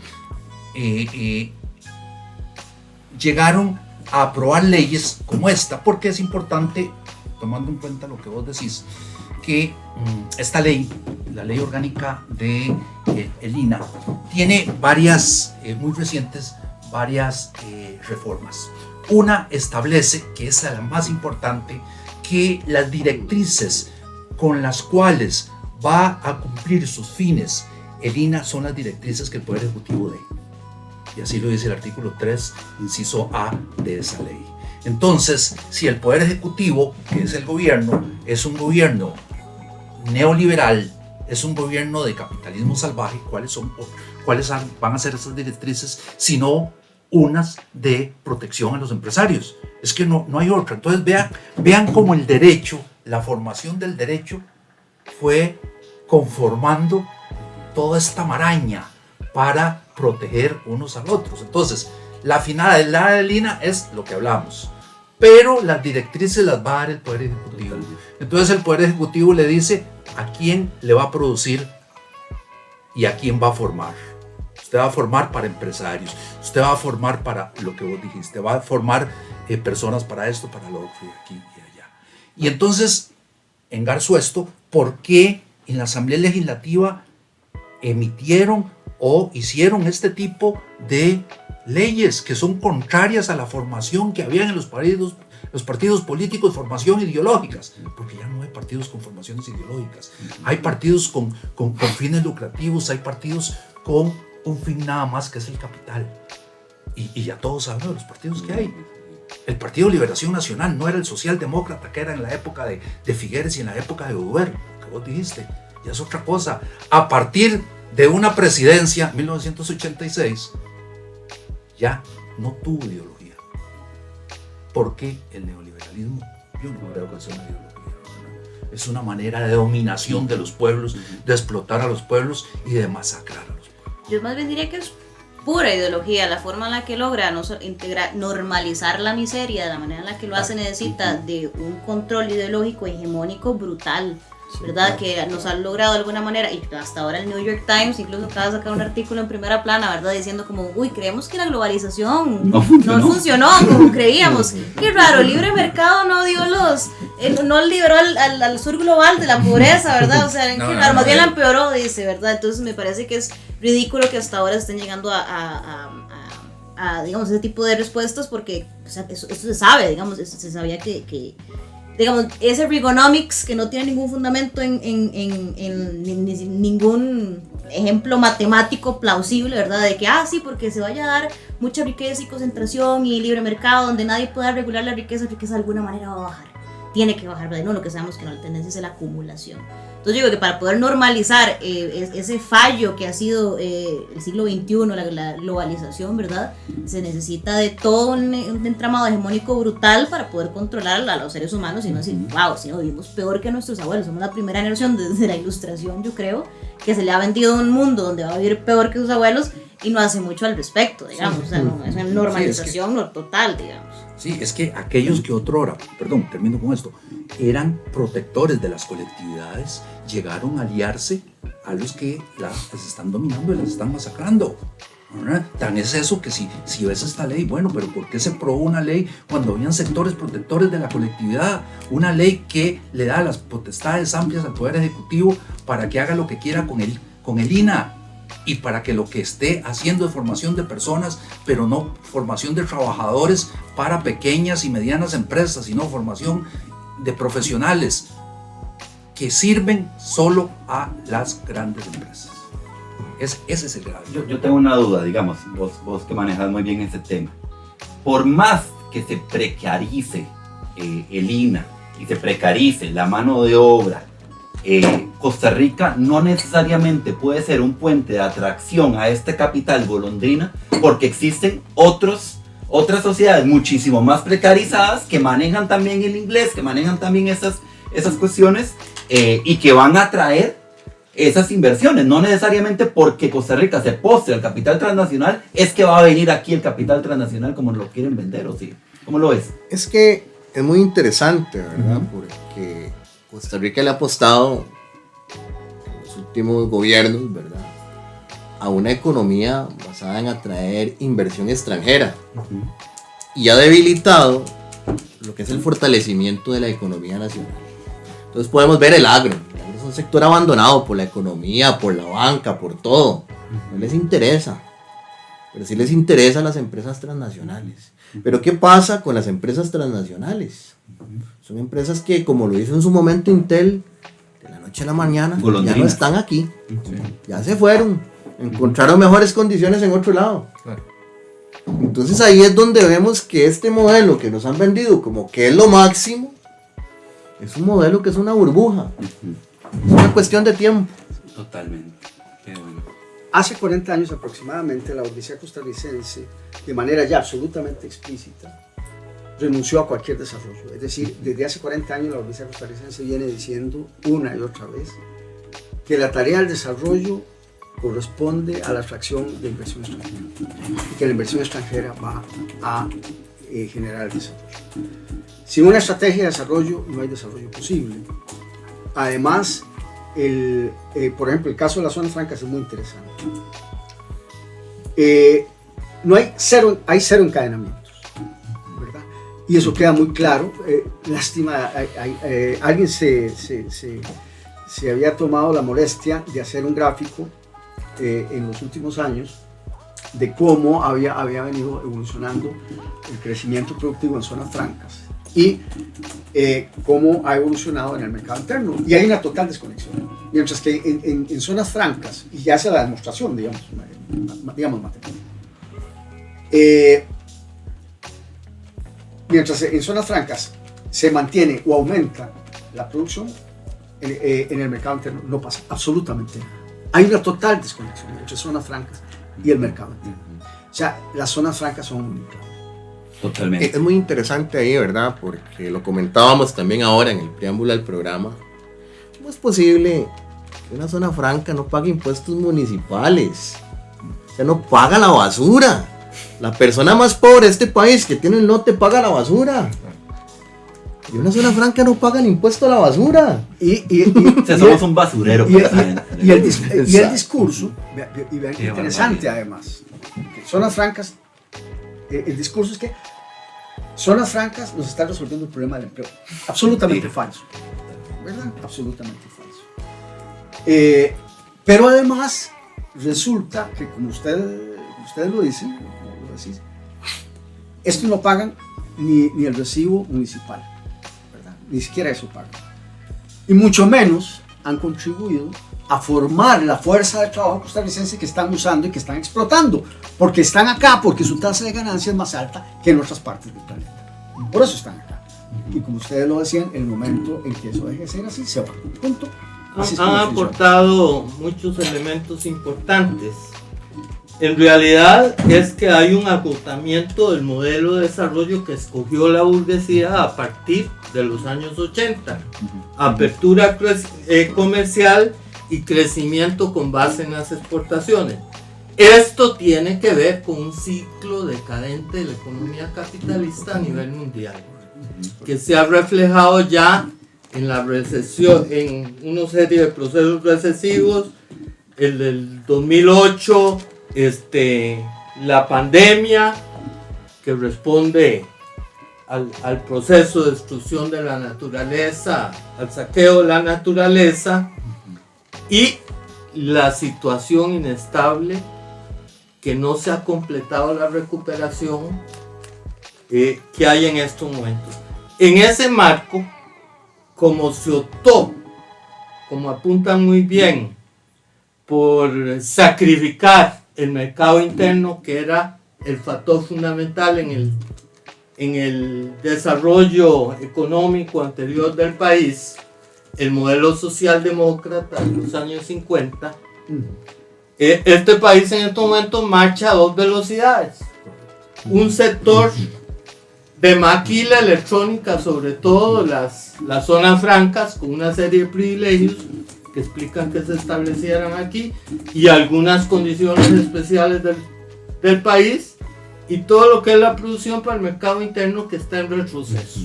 llegaron a aprobar leyes como esta, porque es importante, tomando en cuenta lo que vos decís, que esta ley, la ley orgánica de el INA, tiene varias, muy recientes, varias reformas. Una establece, que es la más importante, que las directrices con las cuales va a cumplir sus fines el INA son las directrices que el Poder Ejecutivo dé. Y así lo dice el artículo 3, inciso A de esa ley. Entonces, si el Poder Ejecutivo, que es el gobierno, es un gobierno neoliberal, es un gobierno de capitalismo salvaje, ¿cuáles van a ser esas directrices sino unas de protección a los empresarios? Es que no hay otra. Entonces vean cómo el derecho, la formación del derecho fue conformando toda esta maraña, para proteger unos al otros. Entonces, la finalidad del INA es lo que hablamos, pero las directrices las va a dar el Poder Ejecutivo. Entonces el Poder Ejecutivo le dice a quién le va a producir y a quién va a formar. Usted va a formar para empresarios, usted va a formar para lo que vos dijiste, va a formar personas para esto, para lo otro, y aquí y allá. Y entonces, engarzo esto, ¿por qué en la Asamblea Legislativa emitieron o hicieron este tipo de leyes que son contrarias a la formación que había en los partidos políticos, formación ideológicas? Porque ya no hay partidos con formaciones ideológicas, hay partidos con fines lucrativos, hay partidos con un fin nada más, que es el capital, y ya todos saben de los partidos que hay. El Partido Liberación Nacional no era el socialdemócrata que era en la época de Figueres y en la época de Oduber, que vos dijiste, ya es otra cosa. A partir de una presidencia, 1986, ya no tuvo ideología. Porque el neoliberalismo, yo no creo que sea una ideología, ¿verdad? Es una manera de dominación de los pueblos, de explotar a los pueblos y de masacrar a los pueblos. Yo más bien diría que es pura ideología. La forma en la que logra normalizar la miseria, de la manera en la que lo hace, necesita de un control ideológico hegemónico brutal, ¿verdad? Que nos han logrado de alguna manera, y hasta ahora el New York Times incluso acaba de sacar un artículo en primera plana, ¿verdad? Diciendo como, uy, creemos que la globalización no funcionó como creíamos. Qué raro, el libre mercado no dio no liberó al sur global de la pobreza, ¿verdad? O sea, qué raro, más bien la empeoró, dice, ¿verdad? Entonces me parece que es ridículo que hasta ahora estén llegando a digamos, ese tipo de respuestas, porque, o sea, esto se sabe, digamos, se sabía que digamos, ese Reaganomics que no tiene ningún fundamento en ningún ejemplo matemático plausible, ¿verdad? De que, sí, porque se vaya a dar mucha riqueza y concentración y libre mercado donde nadie pueda regular la riqueza de alguna manera va a bajar. Tiene que bajar, ¿verdad? No, lo que sabemos que no, la tendencia es la acumulación. Entonces yo digo que para poder normalizar ese fallo que ha sido el siglo XXI, la globalización, ¿verdad? Se necesita de todo un entramado hegemónico brutal para poder controlar a los seres humanos y no decir, wow, si no vivimos peor que nuestros abuelos. Somos la primera generación desde la Ilustración, yo creo, que se le ha vendido un mundo donde va a vivir peor que sus abuelos y no hace mucho al respecto, digamos. O sea, no, es una normalización total, digamos. Sí, es que aquellos que otrora, perdón, termino con esto, eran protectores de las colectividades, llegaron a aliarse a los que las están dominando y las están masacrando, ¿verdad? Tan es eso que si ves esta ley, bueno, pero ¿por qué se aprobó una ley cuando habían sectores protectores de la colectividad? Una ley que le da las potestades amplias al Poder Ejecutivo para que haga lo que quiera con el INA, y para que lo que esté haciendo es formación de personas, pero no formación de trabajadores para pequeñas y medianas empresas, sino formación de profesionales que sirven solo a las grandes empresas. Ese es el grave. Yo tengo una duda, digamos, vos que manejas muy bien ese tema. Por más que se precarice el INA y se precarice la mano de obra, Costa Rica no necesariamente puede ser un puente de atracción a este capital golondrina, porque existen otras sociedades muchísimo más precarizadas que manejan también el inglés, que manejan también esas cuestiones y que van a atraer esas inversiones. No necesariamente porque Costa Rica se postre al capital transnacional es que va a venir aquí el capital transnacional como lo quieren vender, ¿o sí? ¿Cómo lo ves? Es que es muy interesante, ¿verdad? Porque Costa Rica le ha apostado en los últimos gobiernos, ¿verdad?, a una economía basada en atraer inversión extranjera y ha debilitado lo que es el fortalecimiento de la economía nacional. Entonces podemos ver el agro es un sector abandonado por la economía, por la banca, por todo. No les interesa, pero sí les interesa a las empresas transnacionales. Pero ¿qué pasa con las empresas transnacionales? Son empresas que, como lo hizo en su momento Intel, de la noche a la mañana, ya no están aquí. Ya se fueron. Encontraron mejores condiciones en otro lado. Entonces ahí es donde vemos que este modelo que nos han vendido como que es lo máximo, es un modelo que es una burbuja. Es una cuestión de tiempo. Totalmente. Qué bueno. Hace 40 años aproximadamente, la burguesía costarricense, de manera ya absolutamente explícita, renunció a cualquier desarrollo. Es decir, desde hace 40 años la burguesía costarricense viene diciendo una y otra vez que la tarea del desarrollo corresponde a la atracción de inversión extranjera y que la inversión extranjera va a generar el desarrollo. Sin una estrategia de desarrollo no hay desarrollo posible. Además, por ejemplo, el caso de las zonas francas es muy interesante. Hay cero encadenamientos, ¿verdad? Y eso queda muy claro. Lástima, alguien se había tomado la molestia de hacer un gráfico en los últimos años de cómo había venido evolucionando el crecimiento productivo en zonas francas y cómo ha evolucionado en el mercado interno. Y hay una total desconexión. Mientras que en zonas francas, y ya hace la demostración, digamos matemática, mientras en zonas francas se mantiene o aumenta la producción, en el mercado interno no pasa absolutamente nada. Hay una total desconexión entre zonas francas y el mercado interno. O sea, las zonas francas son muy claras. Totalmente. Es muy interesante ahí, ¿verdad? Porque lo comentábamos también ahora en el preámbulo del programa. ¿Cómo es posible que una zona franca no pague impuestos municipales? O sea, no paga la basura. La persona más pobre de este país que tiene el lote paga la basura. Y una zona franca no paga el impuesto a la basura. O sea, somos un basurero. Y el discurso, y vean qué interesante además, que zonas francas, el discurso es que zonas francas nos están resolviendo el problema del empleo. Absolutamente falso, ¿verdad? Absolutamente falso. Pero además resulta que, como ustedes lo dicen, como lo decís, estos no pagan ni el recibo municipal, ¿verdad? Ni siquiera eso pagan. Y mucho menos han contribuido a formar la fuerza de trabajo costarricense que están usando y que están explotando, porque están acá, porque su tasa de ganancia es más alta que en otras partes del planeta. Por eso están acá. Y como ustedes lo decían, el momento en que eso deje de ser así, se va. Punto. Así es como Han funciona. aportado muchos elementos importantes. En realidad es que hay un agotamiento del modelo de desarrollo que escogió la burguesía a partir de los años 80. Apertura comercial y crecimiento con base en las exportaciones. Esto tiene que ver con un ciclo decadente de la economía capitalista a nivel mundial, que se ha reflejado ya en la recesión, en una serie de procesos recesivos, el del 2008, la pandemia, que responde al proceso de destrucción de la naturaleza, al saqueo de la naturaleza, y la situación inestable que no se ha completado la recuperación que hay en estos momentos. En ese marco, como se optó, como apuntan muy bien, por sacrificar el mercado interno, que era el factor fundamental en el desarrollo económico anterior del país, el modelo socialdemócrata de los años 50, este país en este momento marcha a 2 velocidades. Un sector de maquila electrónica, sobre todo las zonas francas, con una serie de privilegios que explican que se establecieran aquí, y algunas condiciones especiales del país, y todo lo que es la producción para el mercado interno, que está en retroceso.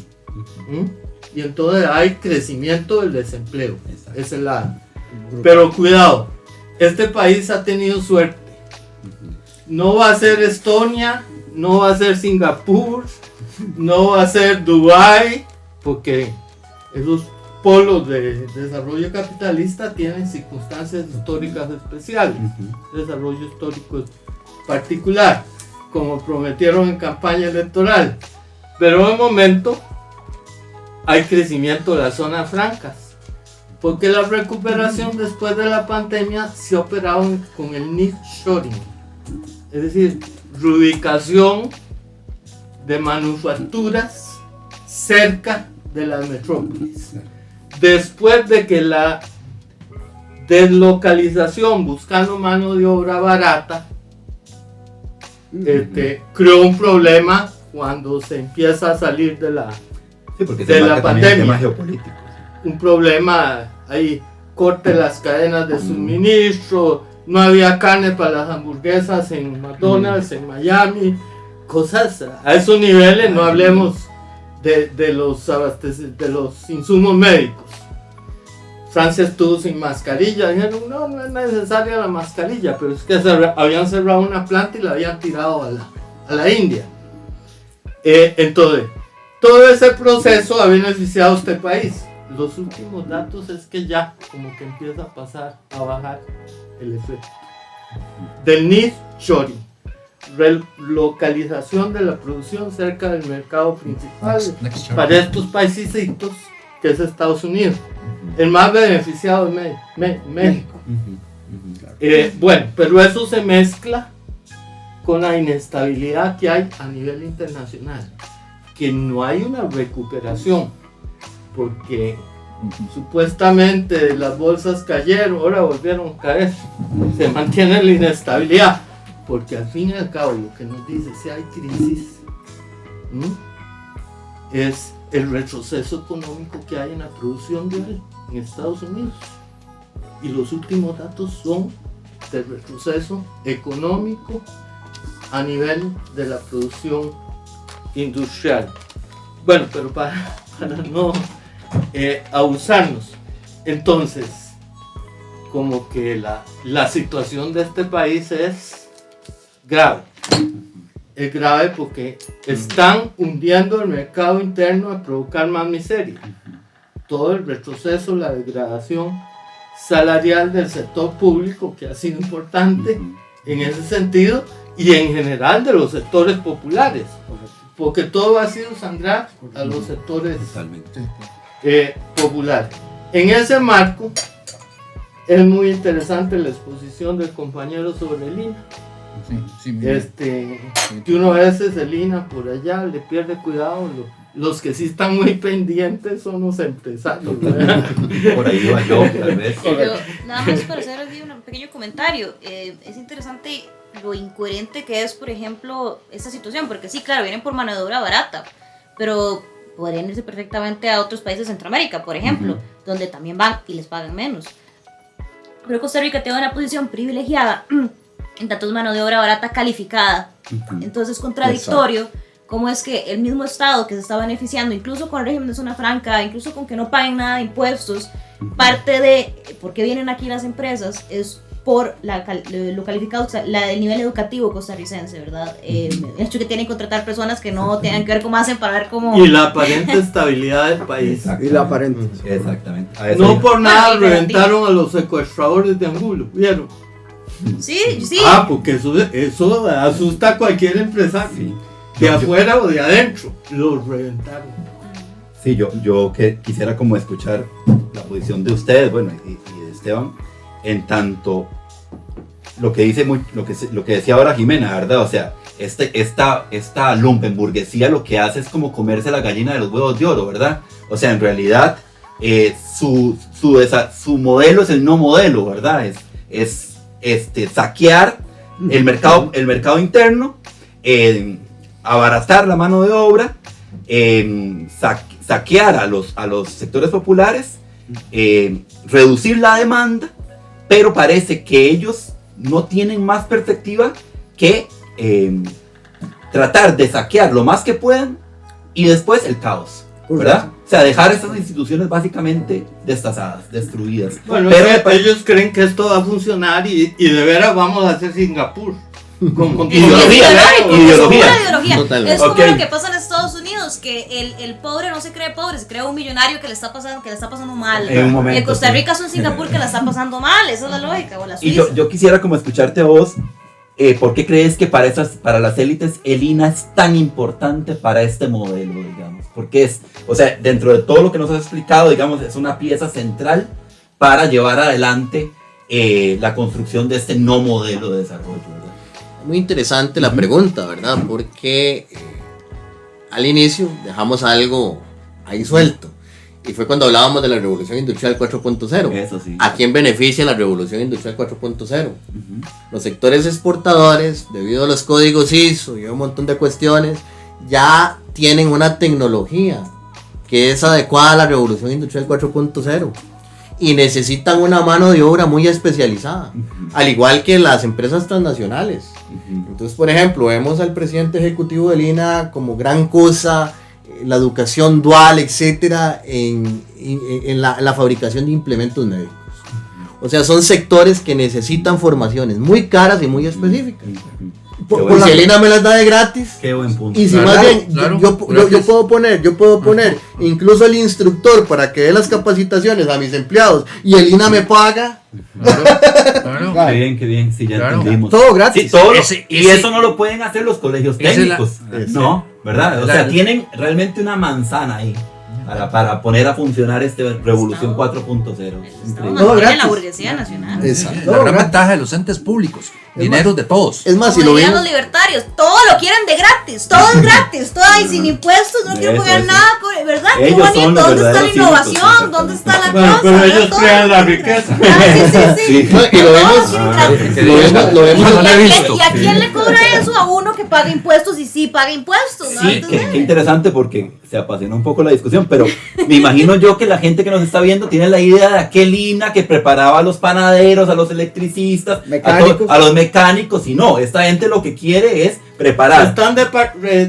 Y entonces hay crecimiento del desempleo. Esa es la... Pero cuidado, este país ha tenido suerte. No va a ser Estonia, no va a ser Singapur, no va a ser Dubái, porque esos polos de desarrollo capitalista tienen circunstancias históricas especiales, desarrollo histórico particular, como prometieron en campaña electoral. Pero de momento hay crecimiento de las zonas francas, porque la recuperación después de la pandemia se ha operado con el nearshoring, es decir, reubicación de manufacturas cerca de las metrópolis. Después de que la deslocalización buscando mano de obra barata creó un problema cuando se empieza a salir de la pandemia. Tema geopolítico. Un problema ahí, corte las cadenas de suministro, no había carne para las hamburguesas en McDonald's, en Miami, cosas a esos niveles, no hablemos de los insumos médicos. Francia estuvo sin mascarilla, dijeron no es necesaria la mascarilla, pero es que habían cerrado una planta y la habían tirado a la India. Entonces, todo ese proceso ha beneficiado a este país. Los últimos datos es que ya como que empieza a pasar a bajar el efecto del nearshoring, relocalización de la producción cerca del mercado principal para estos paisitos que es Estados Unidos. El más beneficiado es México. Bueno, pero eso se mezcla con la inestabilidad que hay a nivel internacional, que no hay una recuperación, porque supuestamente las bolsas cayeron, ahora volvieron a caer, se mantiene la inestabilidad, porque al fin y al cabo lo que nos dice si hay crisis es el retroceso económico que hay en la producción real en Estados Unidos, y los últimos datos son del retroceso económico a nivel de la producción industrial. Bueno, pero para no abusarnos, entonces como que la situación de este país es grave. Es grave porque están hundiendo el mercado interno a provocar más miseria. Todo el retroceso, la degradación salarial del sector público, que ha sido importante en ese sentido, y en general de los sectores populares, porque todo ha sido sangrar a los sectores populares. En ese marco es muy interesante la exposición del compañero sobre el INA. Que uno a veces el INA por allá le pierde cuidado. Los que sí están muy pendientes son los empresarios. Por ahí va yo, tal vez. Pero nada más para hacer aquí un pequeño comentario. Es interesante lo incoherente que es, por ejemplo, esta situación, porque sí, claro, vienen por mano de obra barata, pero podrían irse perfectamente a otros países de Centroamérica, por ejemplo, donde también van y les pagan menos. Pero Costa Rica tiene una posición privilegiada en tanto es mano de obra barata calificada. Entonces es contradictorio cómo es que el mismo Estado que se está beneficiando, incluso con el régimen de zona franca, incluso con que no paguen nada de impuestos, parte de por qué vienen aquí las empresas es por lo calificado, o sea, el nivel educativo costarricense, ¿verdad? El hecho que tienen que contratar personas que no tengan que ver cómo hacen para ver cómo... Y la aparente estabilidad del país. Y la aparente. Exactamente. No por nada reventaron a los secuestradores de Angulo, ¿vieron? Sí. Porque eso asusta a cualquier empresario, de afuera o de adentro, los reventaron. Sí, yo que quisiera como escuchar la posición de ustedes, bueno, y de Esteban, en tanto lo que decía ahora Jimena, ¿verdad? O sea, esta lumpenburguesía lo que hace es como comerse la gallina de los huevos de oro, ¿verdad? O sea, en realidad su modelo es el no modelo, ¿verdad? Es saquear el mercado interno, abaratar la mano de obra, saquear a los sectores populares, reducir la demanda, pero parece que ellos no tienen más perspectiva que tratar de saquear lo más que puedan y después el caos, ¿verdad? O sea, dejar estas instituciones básicamente destazadas, destruidas. Bueno, pero ellos creen que esto va a funcionar y de veras vamos a hacer Singapur. Con ideología. Es como lo que pasa en Estados Unidos, que el pobre no se cree pobre, se cree un millonario que le está pasando mal. Y en Costa Rica es un Singapur que la está pasando mal, esa es la lógica. O la Suiza. Y yo quisiera como escucharte a vos, ¿por qué crees que para las élites el INA es tan importante para este modelo, digamos? Porque o sea, dentro de todo lo que nos has explicado, digamos, es una pieza central para llevar adelante la construcción de este no modelo de desarrollo, ¿verdad? Muy interesante la pregunta, ¿verdad? Porque al inicio dejamos algo ahí suelto. Y fue cuando hablábamos de la Revolución Industrial 4.0. Eso sí. ¿A quién beneficia la Revolución Industrial 4.0? Los sectores exportadores, debido a los códigos ISO y a un montón de cuestiones, ya tienen una tecnología que es adecuada a la Revolución Industrial 4.0. y necesitan una mano de obra muy especializada, al igual que las empresas transnacionales. Entonces, por ejemplo, vemos al presidente ejecutivo del INA como gran cosa la educación dual, etcétera, en la fabricación de implementos médicos. O sea, son sectores que necesitan formaciones muy caras y muy específicas. Si el INA me las da de gratis, Qué buen punto. y si Claro, más bien claro, yo gracias. puedo poner incluso el instructor para que dé las capacitaciones a mis empleados y el INA me paga. Claro. Qué bien, sí, ya Claro. entendimos. Todo gratis. Sí, todo y ese- eso no lo pueden hacer los colegios ese técnicos, ¿no? ¿Verdad? O la- sea, tienen realmente una manzana ahí para poner a funcionar este Revolución 4.0. Estamos Increíble. Todo mantiene gratis. la burguesía nacional. Exacto. La gran ventaja de los entes públicos, dineros de todos. Es más, si Como lo dirían vemos, los libertarios, todo lo quieren de gratis, todo es gratis, todo ahí sin impuestos, no quiero Eso, pagar eso. nada, ¿verdad? Qué Ellos son bonito, los ¿dónde está la verdaderos innovación? cívicos, ¿Dónde está la Bueno, cosa? pero ¿verdad? ellos Todo crean la es riqueza. gratis. Ah, sí. no, y lo Todo vemos, quieren gratis. lo vemos No lo he ¿Y visto. a quién le cobra eso? A uno que paga impuestos y sí paga impuestos, ¿no? Sí, Entonces, qué interesante porque se apasionó un poco la discusión, pero me imagino yo que la gente que nos está viendo tiene la idea de aquel INA que preparaba a los panaderos, a los electricistas, Mecánicos. a los mecánicos, y no, esta gente lo que quiere es preparar. Están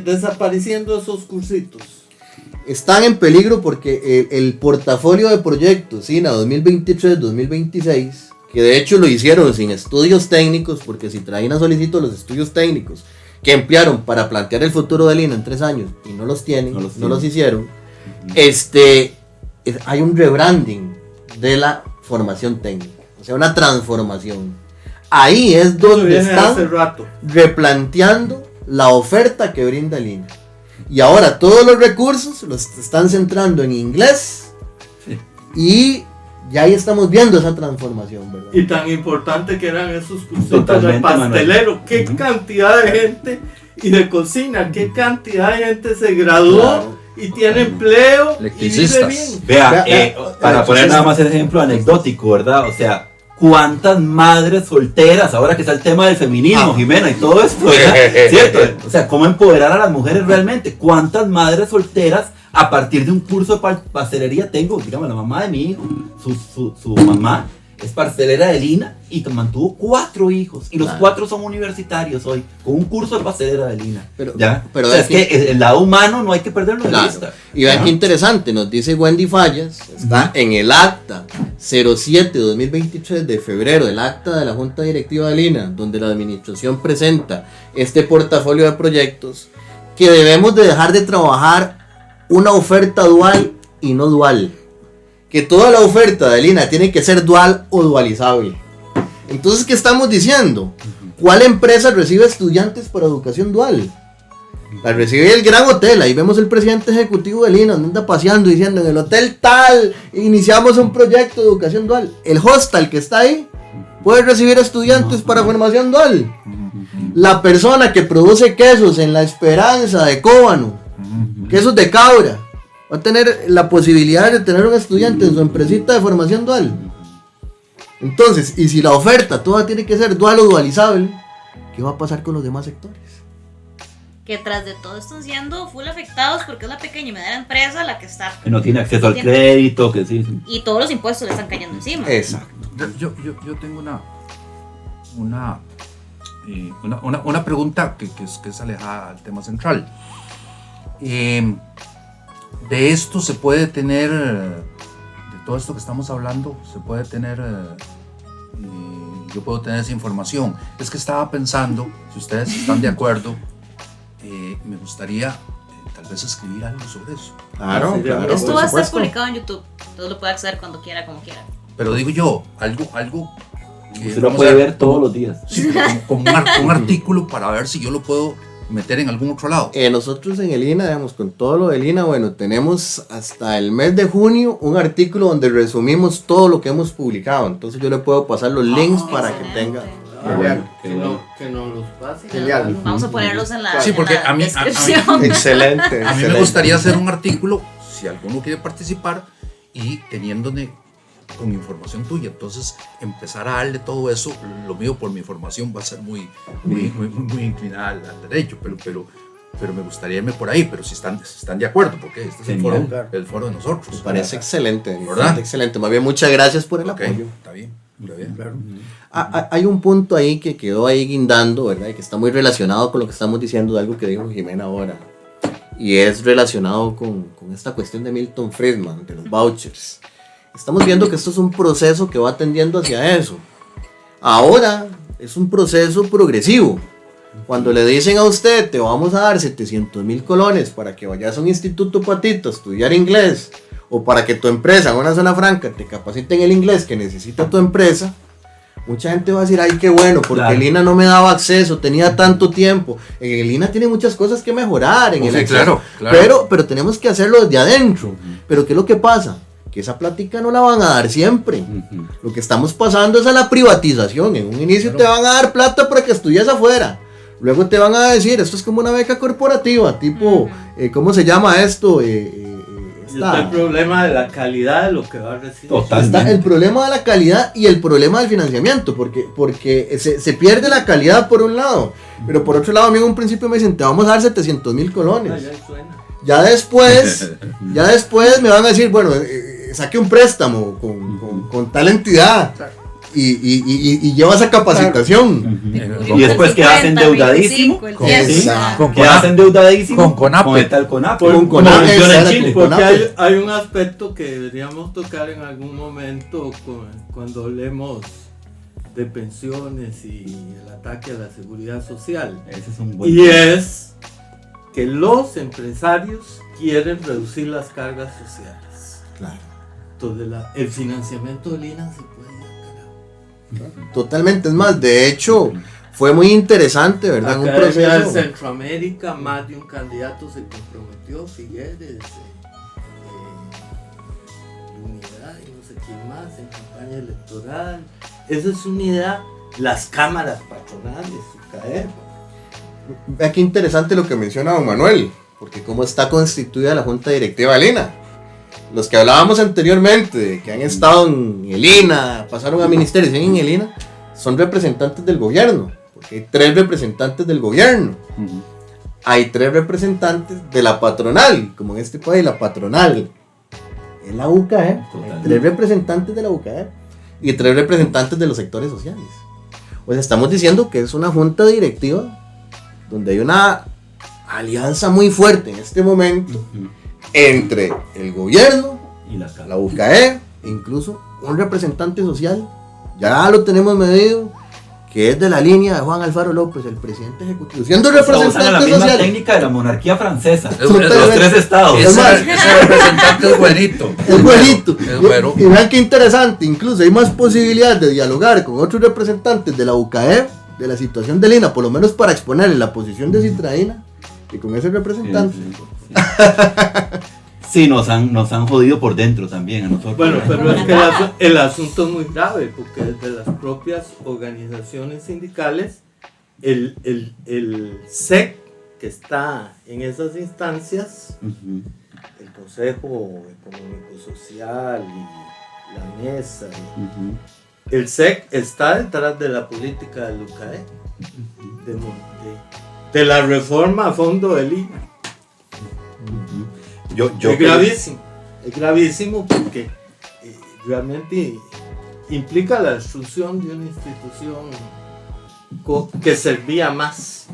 desapareciendo esos cursitos. están en peligro porque el portafolio de proyectos INA 2023-2026, que de hecho lo hicieron sin estudios técnicos, porque si traen a solicitud los estudios técnicos que emplearon para plantear el futuro del INA en 3 años y no los tienen, no los hicieron, hay un rebranding de la formación técnica, o sea, una transformación. Ahí es Eso donde viene hace están rato. replanteando la oferta que brinda el INA. Y ahora todos los recursos los están centrando en inglés y ya ahí estamos viendo esa transformación, ¿verdad? Y tan importante que eran esos cursitos Totalmente, de pastelero. Manuel. Qué cantidad de gente y de cocina, qué cantidad de gente se graduó Claro. y tiene empleo y vive Electricistas. bien. Vea, Vea, para poner nada más el ejemplo anecdótico, ¿verdad? O sea, ¿cuántas madres solteras, ahora que está el tema del feminismo, Jimena, y todo esto, ¿verdad? ¿Cierto? O sea, ¿cómo empoderar a las mujeres realmente? ¿Cuántas madres solteras a partir de un curso de pastelería tengo? Dígame, la mamá de mi hijo, su mamá es pastelera de Lina y mantuvo 4 hijos. Y los Claro. 4 son universitarios hoy, con un curso de pastelera de Lina. Pero- ¿Ya? pero o sea, es es que el lado humano no hay que perderlo de Claro. vista. Y vean ¿Ya? qué interesante, nos dice Wendy Fallas, está en el acta 07-2023 de febrero, el acta de la Junta Directiva de Lina, donde la administración presenta este portafolio de proyectos, que debemos de dejar de trabajar una oferta dual y no dual. Que toda la oferta de Lina tiene que ser dual o dualizable. Entonces, ¿qué estamos diciendo? ¿Cuál empresa recibe estudiantes para educación dual? La recibe el Gran Hotel. Ahí vemos el presidente ejecutivo de Lina, donde anda paseando diciendo: en el hotel tal iniciamos un proyecto de educación dual. El hostel que está ahí puede recibir estudiantes para formación dual. La persona que produce quesos en La Esperanza de Cóbano, quesos de cabra, va a tener la posibilidad de tener un estudiante en su empresita de formación dual. Entonces, y si la oferta toda tiene que ser dual o dualizable, ¿qué va a pasar con los demás sectores? que tras de todo están siendo full afectados porque es la pequeña y mediana empresa la que está. Que no tiene acceso al crédito, que sí. Y todos los impuestos le están cayendo encima. Exacto. Yo tengo una pregunta que es alejada al tema central. De esto se puede tener, de todo esto que estamos hablando, se puede tener, yo puedo tener esa información. Es que estaba pensando, si ustedes están de acuerdo, me gustaría tal vez escribir algo sobre eso. Claro, claro. Esto por va a estar supuesto. publicado en YouTube. Entonces lo puede acceder cuando quiera, como quiera. Pero digo yo, algo que Usted lo vamos puede a ver todos los días. Sí, como un artículo para ver si yo lo puedo meter en algún otro lado. Nosotros en el INA, digamos, con todo lo del INA, bueno, tenemos hasta el mes de junio un artículo donde resumimos todo lo que hemos publicado. Entonces yo le puedo pasar los links para que Excelente. tenga. Genial. Que no los pase. Genial. Vamos a ponerlos en la, Sí, porque en la a mí- descripción. Excelente. A mí me gustaría hacer un artículo, si alguno quiere participar, y teniéndome con información tuya, entonces empezar a darle todo eso. Lo mío por mi formación va a ser muy inclinada al derecho, pero pero me gustaría irme por ahí, pero si están de acuerdo, porque este es Genial. el foro de nosotros. Me parece excelente, ¿Verdad? excelente. Más bien, muchas gracias por el Ok, apoyo. está bien, está bien. Claro. Hay un punto ahí que quedó ahí guindando, ¿verdad? Y que está muy relacionado con lo que estamos diciendo, de algo que dijo Jimena ahora. Y es relacionado con esta cuestión de Milton Friedman, de los vouchers. Estamos viendo que esto es un proceso que va tendiendo hacia eso. Ahora es un proceso progresivo. Cuando le dicen a usted, te vamos a dar 700,000 colones para que vayas a un instituto patito a estudiar inglés, o para que tu empresa en una zona franca te capacite en el inglés que necesita tu empresa, mucha gente va a decir, ay, qué bueno, porque Claro. el INA no me daba acceso, tenía tanto tiempo. El INA tiene muchas cosas que mejorar en el Sí, acceso, claro. pero tenemos que hacerlo desde adentro. Pero ¿qué es lo que pasa? Que esa plática no la van a dar siempre. Lo que estamos pasando es a la privatización. En un inicio te van a dar plata para que estudies afuera. Luego te van a decir, esto es como una beca corporativa, tipo, ¿cómo se llama esto? Está el problema de la calidad de lo que va a recibir. Total. Está el problema de la calidad y el problema del financiamiento, porque se pierde la calidad por un lado, pero por otro lado a mí en un principio me dicen, te vamos a dar 700,000 Ah, colones. ya suena. Ya después me van a decir, bueno, saque un préstamo con tal entidad y lleva esa capacitación. Y después quedas endeudadísimo. Exacto. Quedas endeudadísimo Con CONAPE. con el tal CONAPE. Con Como CONAPE, funciona en exacto. Chile. Con Porque CONAPE. hay un aspecto que deberíamos tocar en algún momento cuando hablemos de pensiones y el ataque a la seguridad social. Ese es un buen Y es que los empresarios quieren reducir las cargas sociales. Claro. Entonces el financiamiento del INA se puede ir al carajo. Totalmente, es más, de hecho, fue muy interesante, ¿verdad? Un Academia de proceso. Centroamérica, más de un candidato se comprometió, Figueres, Unidad y no sé quién más en campaña electoral. Esa es unidad, las cámaras patronales, UCAEP. Vea qué interesante lo que menciona don Manuel, porque cómo está constituida la Junta Directiva del INA. Los que hablábamos anteriormente, de que han estado en el INA, pasaron a ministerios en el INA, son representantes del gobierno, porque hay 3 representantes del gobierno. Hay 3 representantes de la patronal, como en este país la patronal es la UCAE, hay 3 representantes de la UCAE y 3 representantes de los sectores sociales. O sea, estamos diciendo que es una junta directiva donde hay una alianza muy fuerte en este momento entre el gobierno, Y la UCAE e incluso un representante social, ya lo tenemos medido, que es de la línea de Juan Alfaro López, el presidente ejecutivo, siendo usan la representante misma social. técnica de la monarquía francesa. Es- Los 3 estados. Es más, Ese representante es buenito. Es buenito. Es güero. Y vean qué interesante, incluso hay más posibilidad de dialogar con otros representantes de la UCAE, de la situación de Lina, por lo menos para exponerle la posición de Citraína, que con ese representante. Sí, nos han jodido por dentro también a nosotros. Bueno, pero es que el asunto es muy grave, porque desde las propias organizaciones sindicales, el SEC que está en esas instancias, Ujú. el Consejo Económico Social y la Mesa, Ujú. el SEC está detrás de la política del UCAE, de la reforma a fondo del INA. Es gravísimo porque realmente implica la destrucción de una institución que servía más.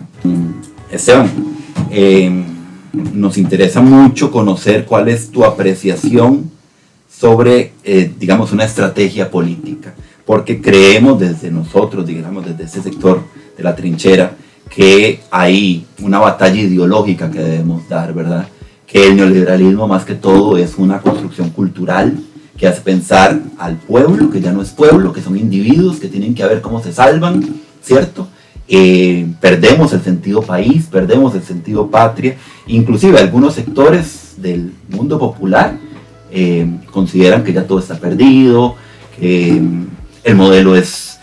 Esteban, nos interesa mucho conocer cuál es tu apreciación sobre, digamos, una estrategia política, porque creemos desde nosotros, digamos, desde ese sector de la trinchera, que hay una batalla ideológica que debemos dar, ¿verdad? Que el neoliberalismo más que todo es una construcción cultural que hace pensar al pueblo, que ya no es pueblo, que son individuos que tienen que ver cómo se salvan, ¿cierto? Perdemos el sentido país, perdemos el sentido patria, inclusive algunos sectores del mundo popular consideran que ya todo está perdido, que el modelo es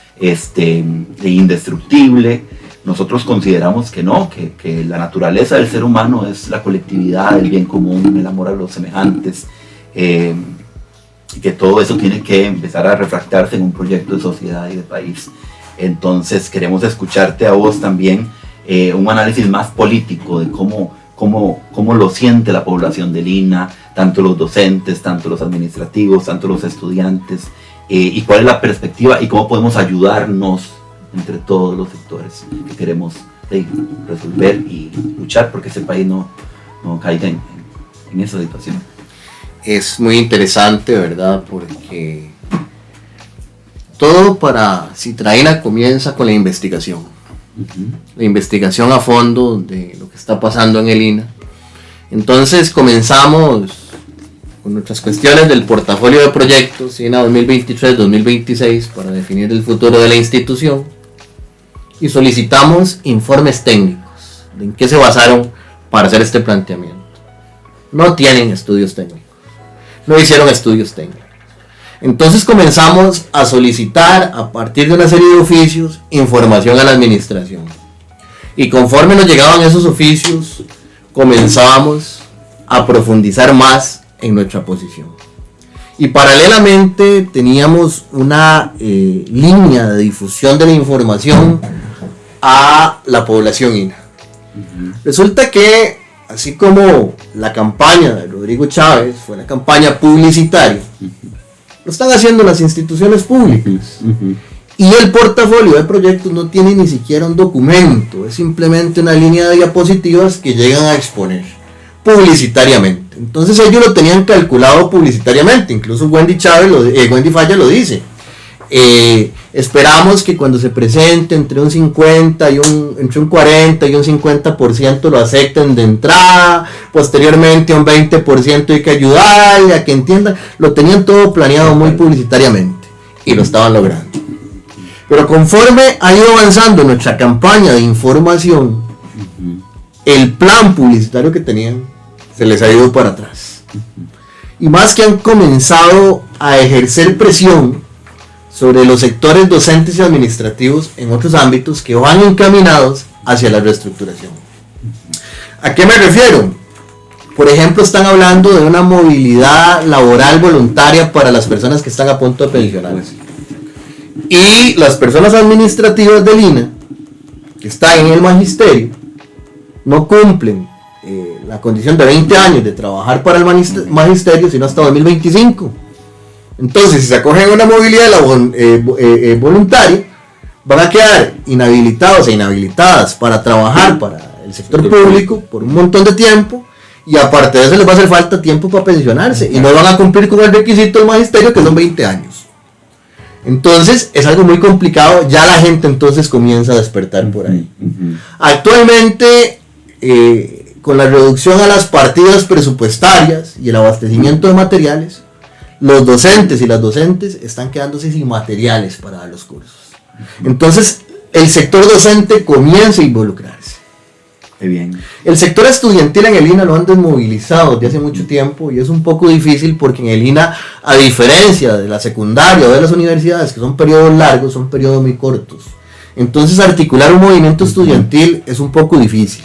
indestructible. Nosotros consideramos que no, que la naturaleza del ser humano es la colectividad, el bien común, el amor a los semejantes, y que todo eso tiene que empezar a refractarse en un proyecto de sociedad y de país. Entonces queremos escucharte a vos también, un análisis más político de cómo lo siente la población de Lina, tanto los docentes, tanto los administrativos, tanto los estudiantes, y cuál es la perspectiva y cómo podemos ayudarnos entre todos los sectores que queremos resolver y luchar porque ese país no caiga en esa situación. Es muy interesante, ¿verdad? Porque todo para Citraína comienza con la investigación. La investigación a fondo de lo que está pasando en el INA. Entonces comenzamos con nuestras cuestiones del portafolio de proyectos INA 2023-2026 para definir el futuro de la institución y solicitamos informes técnicos de en qué se basaron para hacer este planteamiento. No tienen estudios técnicos, no hicieron estudios técnicos. Entonces comenzamos a solicitar a partir de una serie de oficios información a la administración y conforme nos llegaban esos oficios comenzábamos a profundizar más en nuestra posición y paralelamente teníamos una línea de difusión de la información a la población INA. Resulta que así como la campaña de Rodrigo Chávez fue una campaña publicitaria, lo están haciendo las instituciones públicas. Y el portafolio de proyectos no tiene ni siquiera un documento, es simplemente una línea de diapositivas que llegan a exponer publicitariamente. Entonces ellos lo tenían calculado publicitariamente, incluso Wendy Falla lo dice. Esperamos que cuando se presente entre un 40 y un 50% lo acepten de entrada, posteriormente un 20% hay que ayudarle a que entiendan. Lo tenían todo planeado muy publicitariamente y lo estaban logrando. Pero conforme ha ido avanzando nuestra campaña de información, el plan publicitario que tenían se les ha ido para atrás. Y más que han comenzado a ejercer presión sobre los sectores docentes y administrativos en otros ámbitos que van encaminados hacia la reestructuración. ¿A qué me refiero? Por ejemplo, están hablando de una movilidad laboral voluntaria para las personas que están a punto de pensionarse. Y las personas administrativas del INA, que están en el magisterio, no cumplen la condición de 20 años de trabajar para el magisterio, sino hasta 2025. Entonces, si se acogen a una movilidad voluntaria, van a quedar inhabilitados e inhabilitadas para trabajar para el sector público por un montón de tiempo, y aparte de eso les va a hacer falta tiempo para pensionarse, y no van a cumplir con el requisito del magisterio, que son 20 años. Entonces, es algo muy complicado, ya la gente entonces comienza a despertar por ahí. Actualmente, con la reducción a las partidas presupuestarias y el abastecimiento de materiales, los docentes y las docentes están quedándose sin materiales para dar los cursos. Entonces, el sector docente comienza a involucrarse. Qué bien. El sector estudiantil en el INA lo han desmovilizado desde hace mucho tiempo y es un poco difícil porque en el INA, a diferencia de la secundaria o de las universidades, que son periodos largos, son periodos muy cortos. Entonces, articular un movimiento estudiantil es un poco difícil.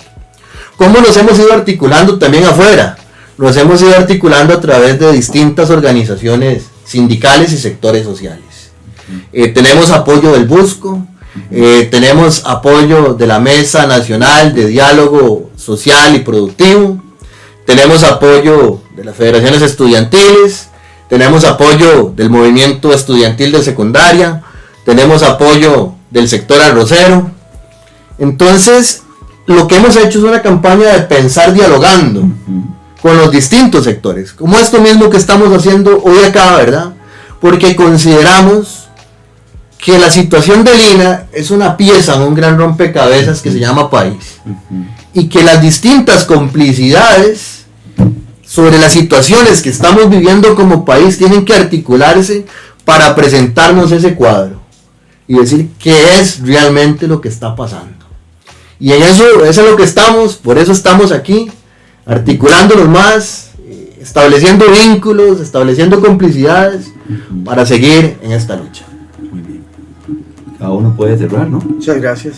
¿Cómo nos hemos ido articulando también afuera? Nos hemos ido articulando a través de distintas organizaciones sindicales y sectores sociales. Tenemos apoyo del Busco, tenemos apoyo de la Mesa Nacional de Diálogo Social y Productivo, tenemos apoyo de las federaciones estudiantiles, tenemos apoyo del movimiento estudiantil de secundaria, tenemos apoyo del sector arrocero. Entonces, lo que hemos hecho es una campaña de pensar dialogando con los distintos sectores, como esto mismo que estamos haciendo hoy acá, ¿verdad? Porque consideramos que la situación del INA es una pieza en un gran rompecabezas que se llama país, y que las distintas complicidades sobre las situaciones que estamos viviendo como país tienen que articularse para presentarnos ese cuadro y decir qué es realmente lo que está pasando. Y en eso es lo que estamos, por eso estamos aquí, articulándonos más, estableciendo vínculos, estableciendo complicidades para seguir en esta lucha. Muy bien. Cada uno puede cerrar, ¿no? Muchas gracias.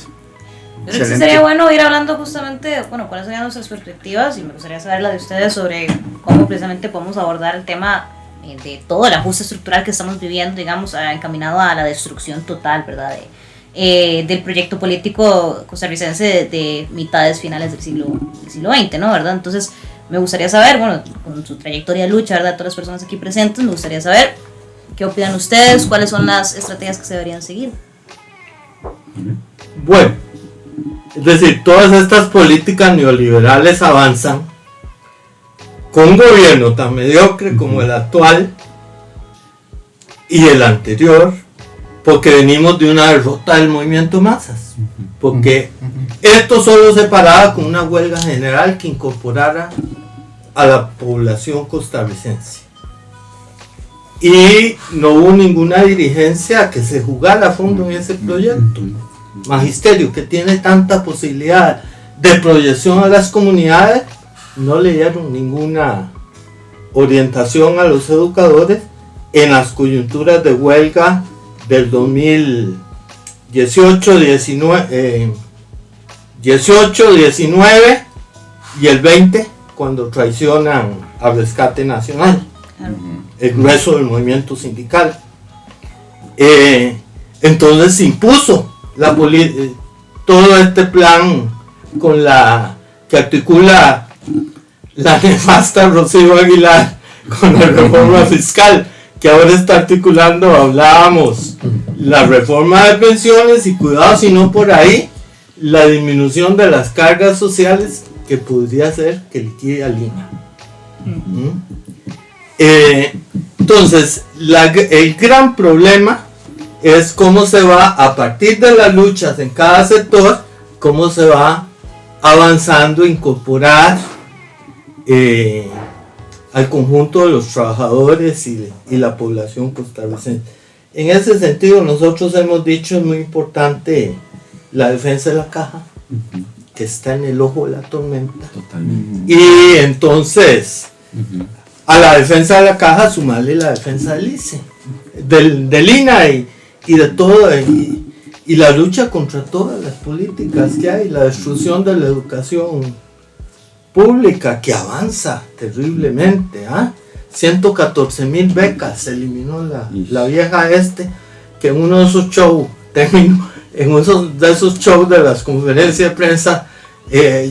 Yo creo que sí sería bueno ir hablando justamente, bueno, cuáles serían nuestras perspectivas, y me gustaría saber la de ustedes sobre cómo precisamente podemos abordar el tema de todo el ajuste estructural que estamos viviendo, digamos, encaminado a la destrucción total, ¿verdad? del proyecto político costarricense de mitades finales del siglo XX, ¿no? ¿Verdad? Entonces, me gustaría saber, bueno, con su trayectoria de lucha, ¿verdad? Todas las personas aquí presentes, me gustaría saber qué opinan ustedes, cuáles son las estrategias que se deberían seguir. Bueno, es decir, todas estas políticas neoliberales avanzan con un gobierno tan mediocre como el actual y el anterior, porque venimos de una derrota del movimiento masas, porque esto solo se paraba con una huelga general que incorporara a la población costarricense. Y no hubo ninguna dirigencia que se jugara a fondo en ese proyecto. Magisterio, que tiene tanta posibilidad de proyección a las comunidades, no le dieron ninguna orientación a los educadores en las coyunturas de huelga del 2018, 19 y el 20, cuando traicionan al Rescate Nacional, el grueso del movimiento sindical. Entonces se impuso todo este plan con la que articula la nefasta Rocío Aguilar con la reforma fiscal, que ahora está articulando, hablábamos, la reforma de pensiones y cuidado si no por ahí, la disminución de las cargas sociales que podría ser que liquide a Lina. Entonces, el gran problema es cómo se va, a partir de las luchas en cada sector, cómo se va avanzando, incorporar al conjunto de los trabajadores y la población costarricense. En ese sentido, nosotros hemos dicho, es muy importante la defensa de la caja, que está en el ojo de la tormenta. Totalmente. Y entonces, a la defensa de la caja, sumarle la defensa del ICE, del INA y de todo, y la lucha contra todas las políticas que hay, la destrucción de la educación pública que avanza terriblemente. 114,000 becas se eliminó la vieja que en uno de esos shows de esos shows de las conferencias de prensa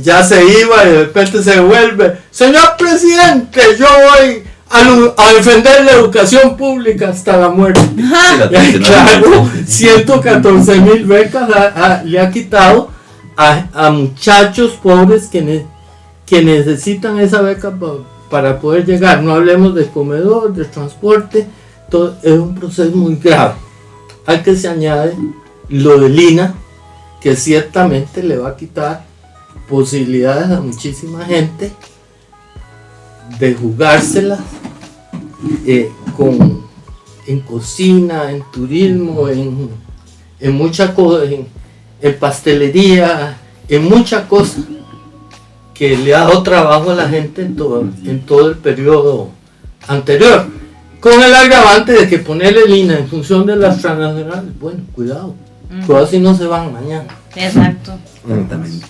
ya se iba y de repente se vuelve: señor presidente, yo voy a defender la educación pública hasta la muerte. Claro, 114,000 becas le ha quitado a muchachos pobres que necesitan esa beca para poder llegar. No hablemos de comedor, de transporte, todo es un proceso muy grave. Al que se añade lo de Lina, que ciertamente le va a quitar posibilidades a muchísima gente de jugárselas en cocina, en turismo, en mucha cosa, en pastelería, en mucha cosa que le ha dado trabajo a la gente en todo el periodo anterior, con el agravante de que ponerle Lina en función de las transnacionales, bueno, cuidado si no se van mañana. Exacto. Exactamente.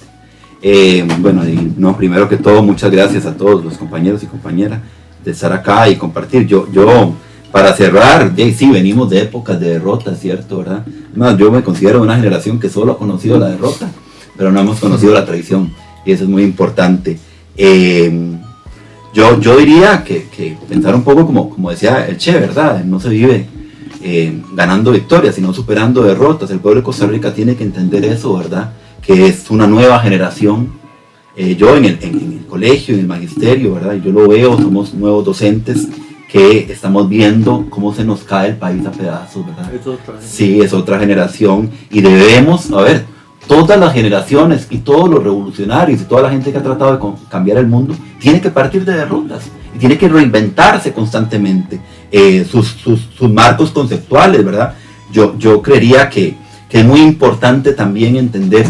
Bueno, primero que todo, muchas gracias a todos los compañeros y compañeras de estar acá y compartir. Yo para cerrar, sí, venimos de épocas de derrota, ¿cierto? ¿Verdad? Además, yo me considero una generación que solo ha conocido la derrota, pero no hemos conocido la traición, y eso es muy importante. Yo diría que pensar un poco como decía el Che, ¿verdad? No se vive ganando victorias, sino superando derrotas. El pueblo de Costa Rica tiene que entender eso, ¿verdad? Que es una nueva generación. Yo en el colegio, en el magisterio, ¿verdad? Yo lo veo, somos nuevos docentes que estamos viendo cómo se nos cae el país a pedazos, ¿verdad? Sí, es otra generación, y debemos, todas las generaciones y todos los revolucionarios y toda la gente que ha tratado de cambiar el mundo tiene que partir de derrotas y tiene que reinventarse constantemente sus marcos conceptuales, ¿verdad? Yo creería que es muy importante también entender,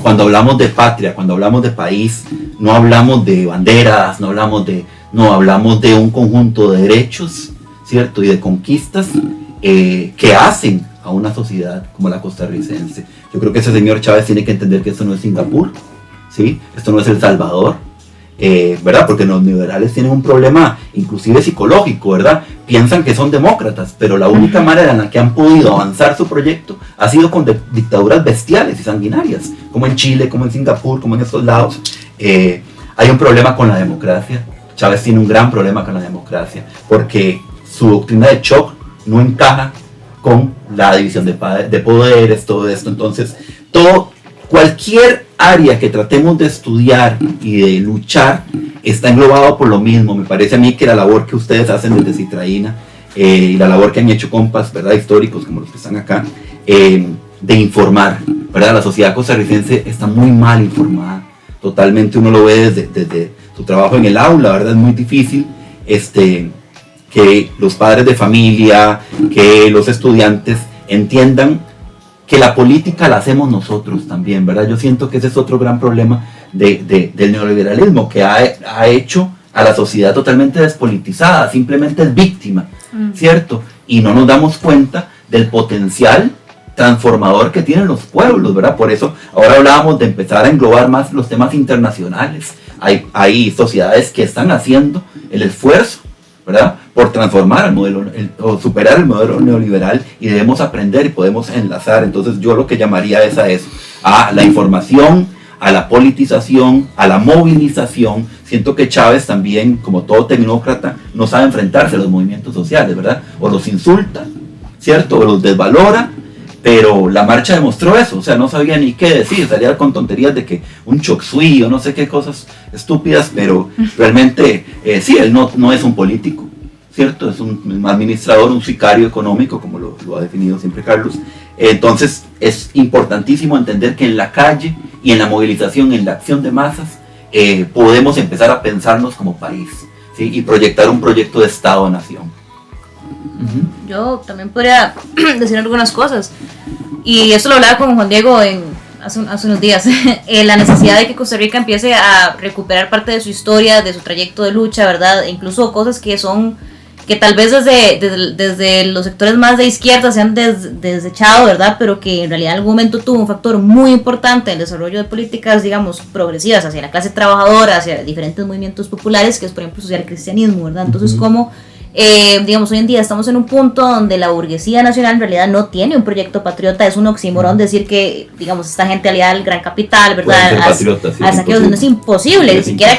cuando hablamos de patria, cuando hablamos de país, no hablamos de banderas, no hablamos de un conjunto de derechos, ¿cierto? Y de conquistas que hacen a una sociedad como la costarricense. Yo creo que ese señor Chávez tiene que entender que esto no es Singapur, ¿sí? Esto no es El Salvador, ¿verdad? Porque los neoliberales tienen un problema inclusive psicológico, ¿verdad? piensan que son demócratas, pero la única manera en la que han podido avanzar su proyecto ha sido con dictaduras bestiales y sanguinarias, como en Chile, como en Singapur, como en estos lados. Hay un problema con la democracia. Chávez tiene un gran problema con la democracia, porque su doctrina de Shock no encaja con la división de poderes, todo esto. Entonces, cualquier área que tratemos de estudiar y de luchar está englobado por lo mismo. Me parece a mí que la labor que ustedes hacen desde Citraína y la labor que han hecho compas, ¿verdad?, históricos como los que están acá, de informar, ¿verdad? La sociedad costarricense está muy mal informada, totalmente. Uno lo ve desde su trabajo en el aula, ¿verdad? Es muy difícil que los padres de familia, que los estudiantes entiendan que la política la hacemos nosotros también, ¿verdad? Yo siento que ese es otro gran problema del neoliberalismo, que ha hecho a la sociedad totalmente despolitizada, simplemente es víctima, ¿cierto? Y no nos damos cuenta del potencial transformador que tienen los pueblos, ¿verdad? Por eso ahora hablábamos de empezar a englobar más los temas internacionales. Hay sociedades que están haciendo el esfuerzo, ¿verdad?, por transformar el modelo o superar el modelo neoliberal, y debemos aprender y podemos enlazar. Entonces yo lo que llamaría es a eso, a la información, a la politización, a la movilización. Siento que Chávez también, como todo tecnócrata, no sabe enfrentarse a los movimientos sociales, ¿verdad? O los insulta, ¿cierto? O los desvalora. Pero la marcha demostró eso, o sea, no sabía ni qué decir, salía con tonterías de que un chop suey o no sé qué cosas estúpidas, pero realmente sí, él no es un político, ¿cierto? Es un administrador, un sicario económico, como lo ha definido siempre Carlos. Entonces es importantísimo entender que en la calle y en la movilización, en la acción de masas, podemos empezar a pensarnos como país, ¿sí? Y proyectar un proyecto de Estado-Nación. Yo también podría decir algunas cosas, y esto lo hablaba con Juan Diego hace unos días, la necesidad de que Costa Rica empiece a recuperar parte de su historia, de su trayecto de lucha, ¿verdad? E incluso cosas que tal vez desde los sectores más de izquierda se han desechado, ¿verdad? Pero que en realidad en algún momento tuvo un factor muy importante en el desarrollo de políticas, digamos, progresivas hacia la clase trabajadora, hacia diferentes movimientos populares, que es por ejemplo el socialcristianismo, ¿verdad? Entonces, como digamos, hoy en día estamos en un punto donde la burguesía nacional en realidad no tiene un proyecto patriota. Es un oxímoron decir que, digamos, esta gente aliada al gran capital, ¿verdad? Es imposible, ni siquiera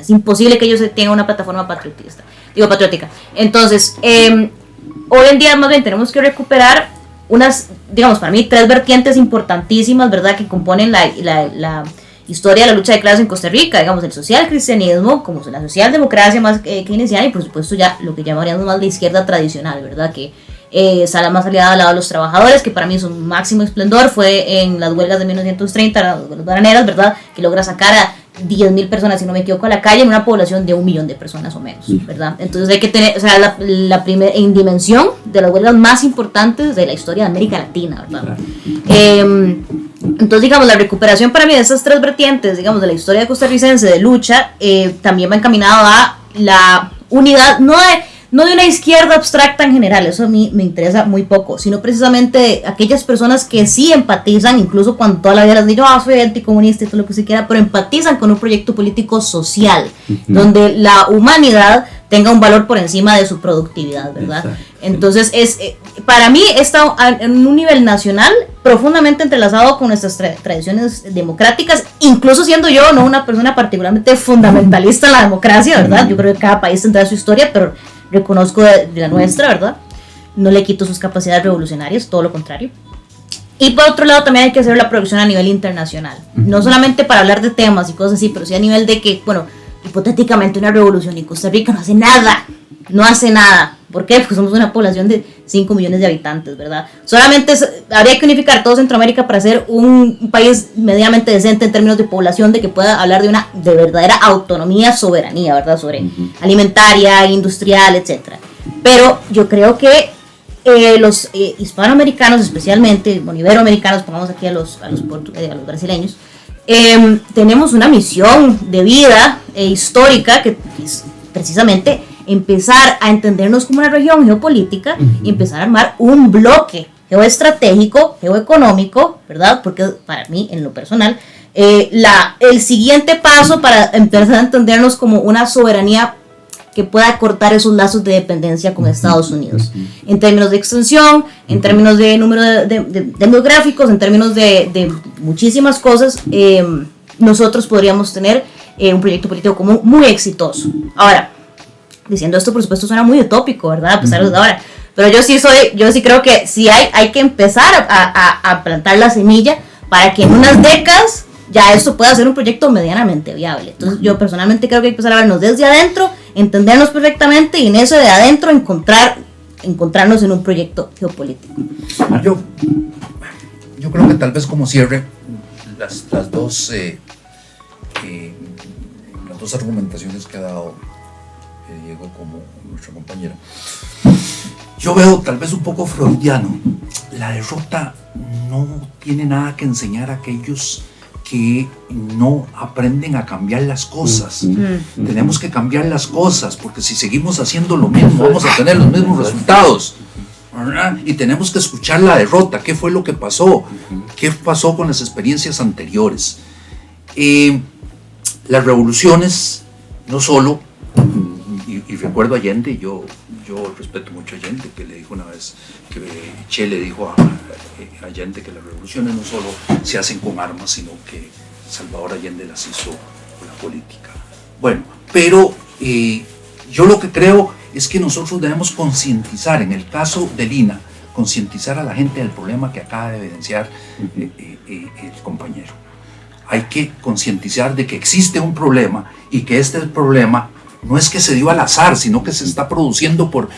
es imposible que ellos tengan una plataforma patriótica. Entonces, hoy en día más bien tenemos que recuperar unas, digamos, para mí 3 vertientes importantísimas, ¿verdad?, que componen la historia de la lucha de clases en Costa Rica, digamos, el social cristianismo, como la socialdemocracia más keynesiana, y por supuesto ya lo que llamaríamos más de izquierda tradicional, ¿verdad?, que está más aliada al lado de los trabajadores, que para mí su máximo esplendor fue en las huelgas de 1930, las huelgas bananeras, ¿verdad?, que logra sacar a 10.000 personas, si no me equivoco, a la calle en una población de 1 millón de personas o menos, ¿verdad? Entonces hay que tener, o sea, la primera en dimensión de las huelgas más importantes de la historia de América Latina, ¿verdad? Entonces, digamos, la recuperación para mí de esas 3 vertientes, digamos, de la historia costarricense de lucha, también va encaminado a la unidad, no de una izquierda abstracta en general, eso a mí me interesa muy poco, sino precisamente de aquellas personas que sí empatizan, incluso cuando toda la vida les digo, soy anticomunista y todo lo que se quiera, pero empatizan con un proyecto político social, donde la humanidad tenga un valor por encima de su productividad, ¿verdad? Exacto. Entonces, para mí está en un nivel nacional profundamente entrelazado con nuestras tradiciones democráticas, incluso siendo yo no una persona particularmente fundamentalista en la democracia, ¿verdad? Yo creo que cada país tendrá su historia, pero reconozco de la nuestra, ¿verdad? No le quito sus capacidades revolucionarias, todo lo contrario. Y por otro lado también hay que hacer la producción a nivel internacional, no solamente para hablar de temas y cosas así, pero sí a nivel de que, bueno, hipotéticamente una revolución y Costa Rica no hace nada. ¿Por qué? Porque somos una población de 5 millones de habitantes, ¿verdad? Solamente habría que unificar todo Centroamérica para ser un país medianamente decente en términos de población, de que pueda hablar de verdadera autonomía, soberanía, ¿verdad? Sobre alimentaria, industrial, etc. Pero yo creo que los hispanoamericanos, especialmente, bueno, iberoamericanos, pongamos aquí a los brasileños, tenemos una misión de vida histórica que es precisamente empezar a entendernos como una región geopolítica y empezar a armar un bloque geoestratégico, geoeconómico, ¿verdad? Porque para mí, en lo personal, el siguiente paso para empezar a entendernos como una soberanía que pueda cortar esos lazos de dependencia con Estados Unidos, en términos de extensión, en términos de número de demográficos, en términos de muchísimas cosas. Nosotros podríamos tener un proyecto político común muy exitoso. Ahora, diciendo esto, por supuesto, suena muy utópico, ¿verdad? A pesar de ahora. Pero yo sí creo que sí hay que empezar a plantar la semilla para que en unas décadas ya esto pueda ser un proyecto medianamente viable. Entonces, yo personalmente creo que hay que empezar a vernos desde adentro, entendernos perfectamente y en eso de adentro encontrarnos en un proyecto geopolítico. Yo creo que tal vez como cierre las dos argumentaciones que ha dado Diego como nuestro compañero. Yo veo tal vez un poco freudiano. La derrota no tiene nada que enseñar a aquellos que no aprenden a cambiar las cosas. Tenemos que cambiar las cosas, porque si seguimos haciendo lo mismo vamos a tener los mismos resultados, ¿verdad? Y tenemos que escuchar la derrota. ¿Qué fue lo que pasó? ¿Qué pasó con las experiencias anteriores? Las revoluciones no solo, y recuerdo a Allende, yo respeto mucho a Allende, que le dijo una vez, que Che le dijo a Allende que las revoluciones no solo se hacen con armas, sino que Salvador Allende las hizo con la política. Bueno, pero yo lo que creo es que nosotros debemos concientizar, en el caso de Lina, concientizar a la gente del problema que acaba de evidenciar el compañero. Hay que concientizar de que existe un problema y que este problema no es que se dio al azar, sino que se está produciendo por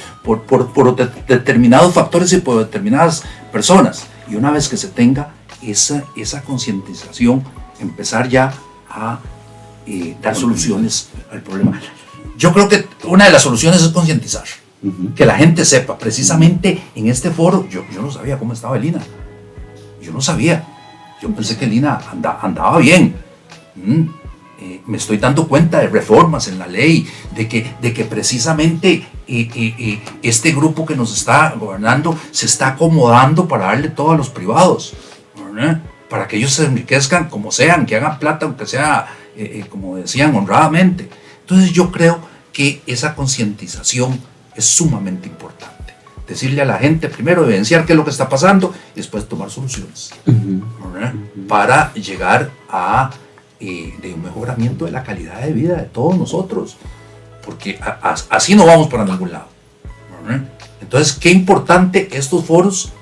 determinados factores y por determinadas personas. Y una vez que se tenga esa concientización, empezar ya a dar soluciones al problema. Yo creo que una de las soluciones es concientizar, que la gente sepa. Precisamente en este foro, yo no sabía cómo estaba Lina. Yo no sabía. Yo pensé que Lina andaba bien. Me estoy dando cuenta de reformas en la ley, de que precisamente este grupo que nos está gobernando se está acomodando para darle todo a los privados, ¿verdad? Para que ellos se enriquezcan como sean, que hagan plata, aunque sea, como decían, honradamente. Entonces yo creo que esa concientización es sumamente importante. Decirle a la gente, primero evidenciar qué es lo que está pasando y después tomar soluciones, ¿verdad? Para llegar a de un mejoramiento de la calidad de vida de todos nosotros, porque así no vamos para ningún lado, ¿verdad? Entonces, qué importante estos foros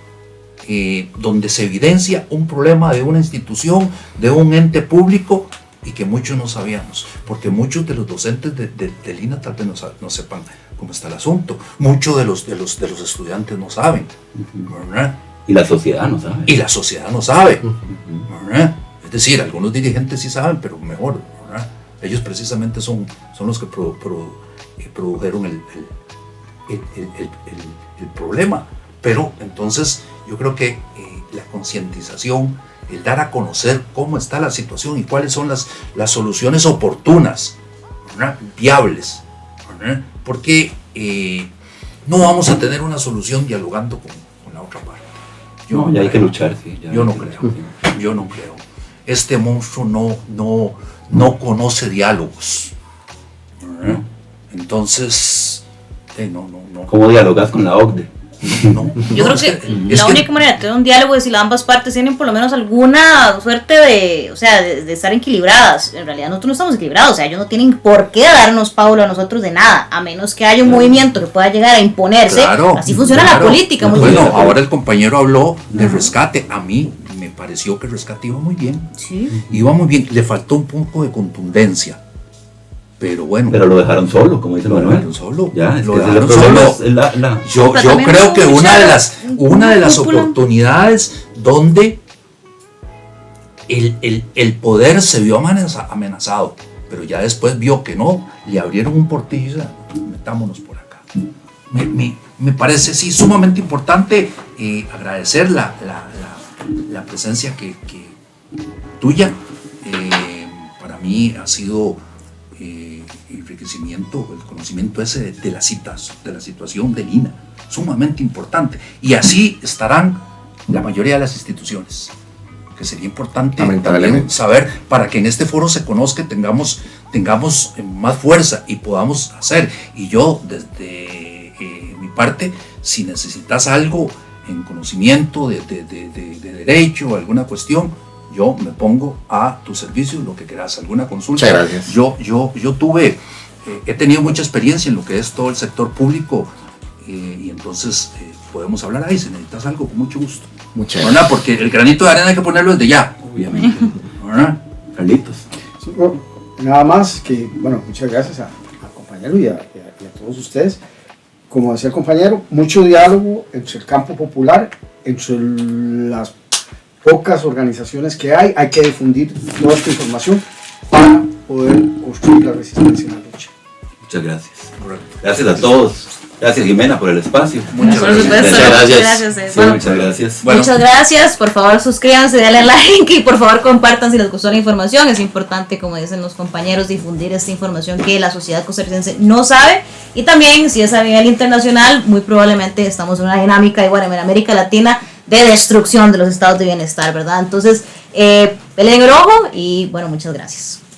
donde se evidencia un problema de una institución, de un ente público, y que muchos no sabíamos, porque muchos de los docentes de Lina tal vez no sepan cómo está el asunto, muchos de los estudiantes no saben, ¿verdad? Y la sociedad no sabe. Y la sociedad no sabe, ¿verdad? Es decir, algunos dirigentes sí saben, pero mejor, ¿verdad? Ellos precisamente son los que produjeron el problema. Pero entonces yo creo que la concientización, el dar a conocer cómo está la situación y cuáles son las soluciones oportunas, ¿verdad? Viables, ¿verdad? Porque no vamos a tener una solución dialogando con la otra parte. Ya hay que luchar, sí. Yo no creo. Este monstruo no conoce diálogos, ¿verdad? Entonces, no. ¿Cómo dialogas con la OCDE? Yo creo que la única manera de tener un diálogo es si las ambas partes tienen por lo menos alguna suerte de estar equilibradas. En realidad nosotros no estamos equilibrados, o sea, ellos no tienen por qué darnos paulo a nosotros de nada, a menos que haya un movimiento que pueda llegar a imponerse. Claro, así funciona la política. Bueno, ahora el compañero habló de rescate. A mí me pareció que el rescate iba muy bien. Sí. Iba muy bien, le faltó un poco de contundencia. Pero bueno. Pero lo dejaron solo, como dice Manuel. Lo dejaron solo. Ya, lo dejaron solo. Yo creo que una de las oportunidades donde el poder se vio amenazado, pero ya después vio que no, le abrieron un portillo y dice, metámonos por acá. Me parece, sí, sumamente importante agradecer la presencia que tuya. Para mí ha sido enriquecimiento, el conocimiento ese de la situación de Lina, sumamente importante, y así estarán la mayoría de las instituciones, que sería importante Lamentablemente. también saber para que en este foro se conozca, tengamos más fuerza y podamos hacer. Y yo, desde mi parte, si necesitas algo en conocimiento de derecho o alguna cuestión, yo me pongo a tu servicio, lo que quieras, alguna consulta. Muchas gracias. Yo he tenido mucha experiencia en lo que es todo el sector público, y entonces podemos hablar ahí, si necesitas algo, con mucho gusto. Muchas ¿Verdad? Porque el granito de arena hay que ponerlo desde ya, obviamente. ¿Verdad? Carlitos. Sí, bueno, nada más que, bueno, muchas gracias al compañero y a todos ustedes. Como decía el compañero, mucho diálogo entre el campo popular, entre las pocas organizaciones que hay que difundir toda esta información para poder construir la resistencia en la lucha. Muchas gracias. Gracias a todos. Gracias, Jimena, por el espacio. Por supuesto, Muchas gracias. gracias. Sí, Bueno, muchas gracias. Bueno. muchas gracias, por favor suscríbanse, denle like y por favor compartan si les gustó la información. Es importante, como dicen los compañeros, difundir esta información que la sociedad costarricense no sabe, y también si es a nivel internacional, muy probablemente estamos en una dinámica igual en América Latina de destrucción de los estados de bienestar, ¿verdad? Entonces, peleen el ojo y bueno, muchas gracias.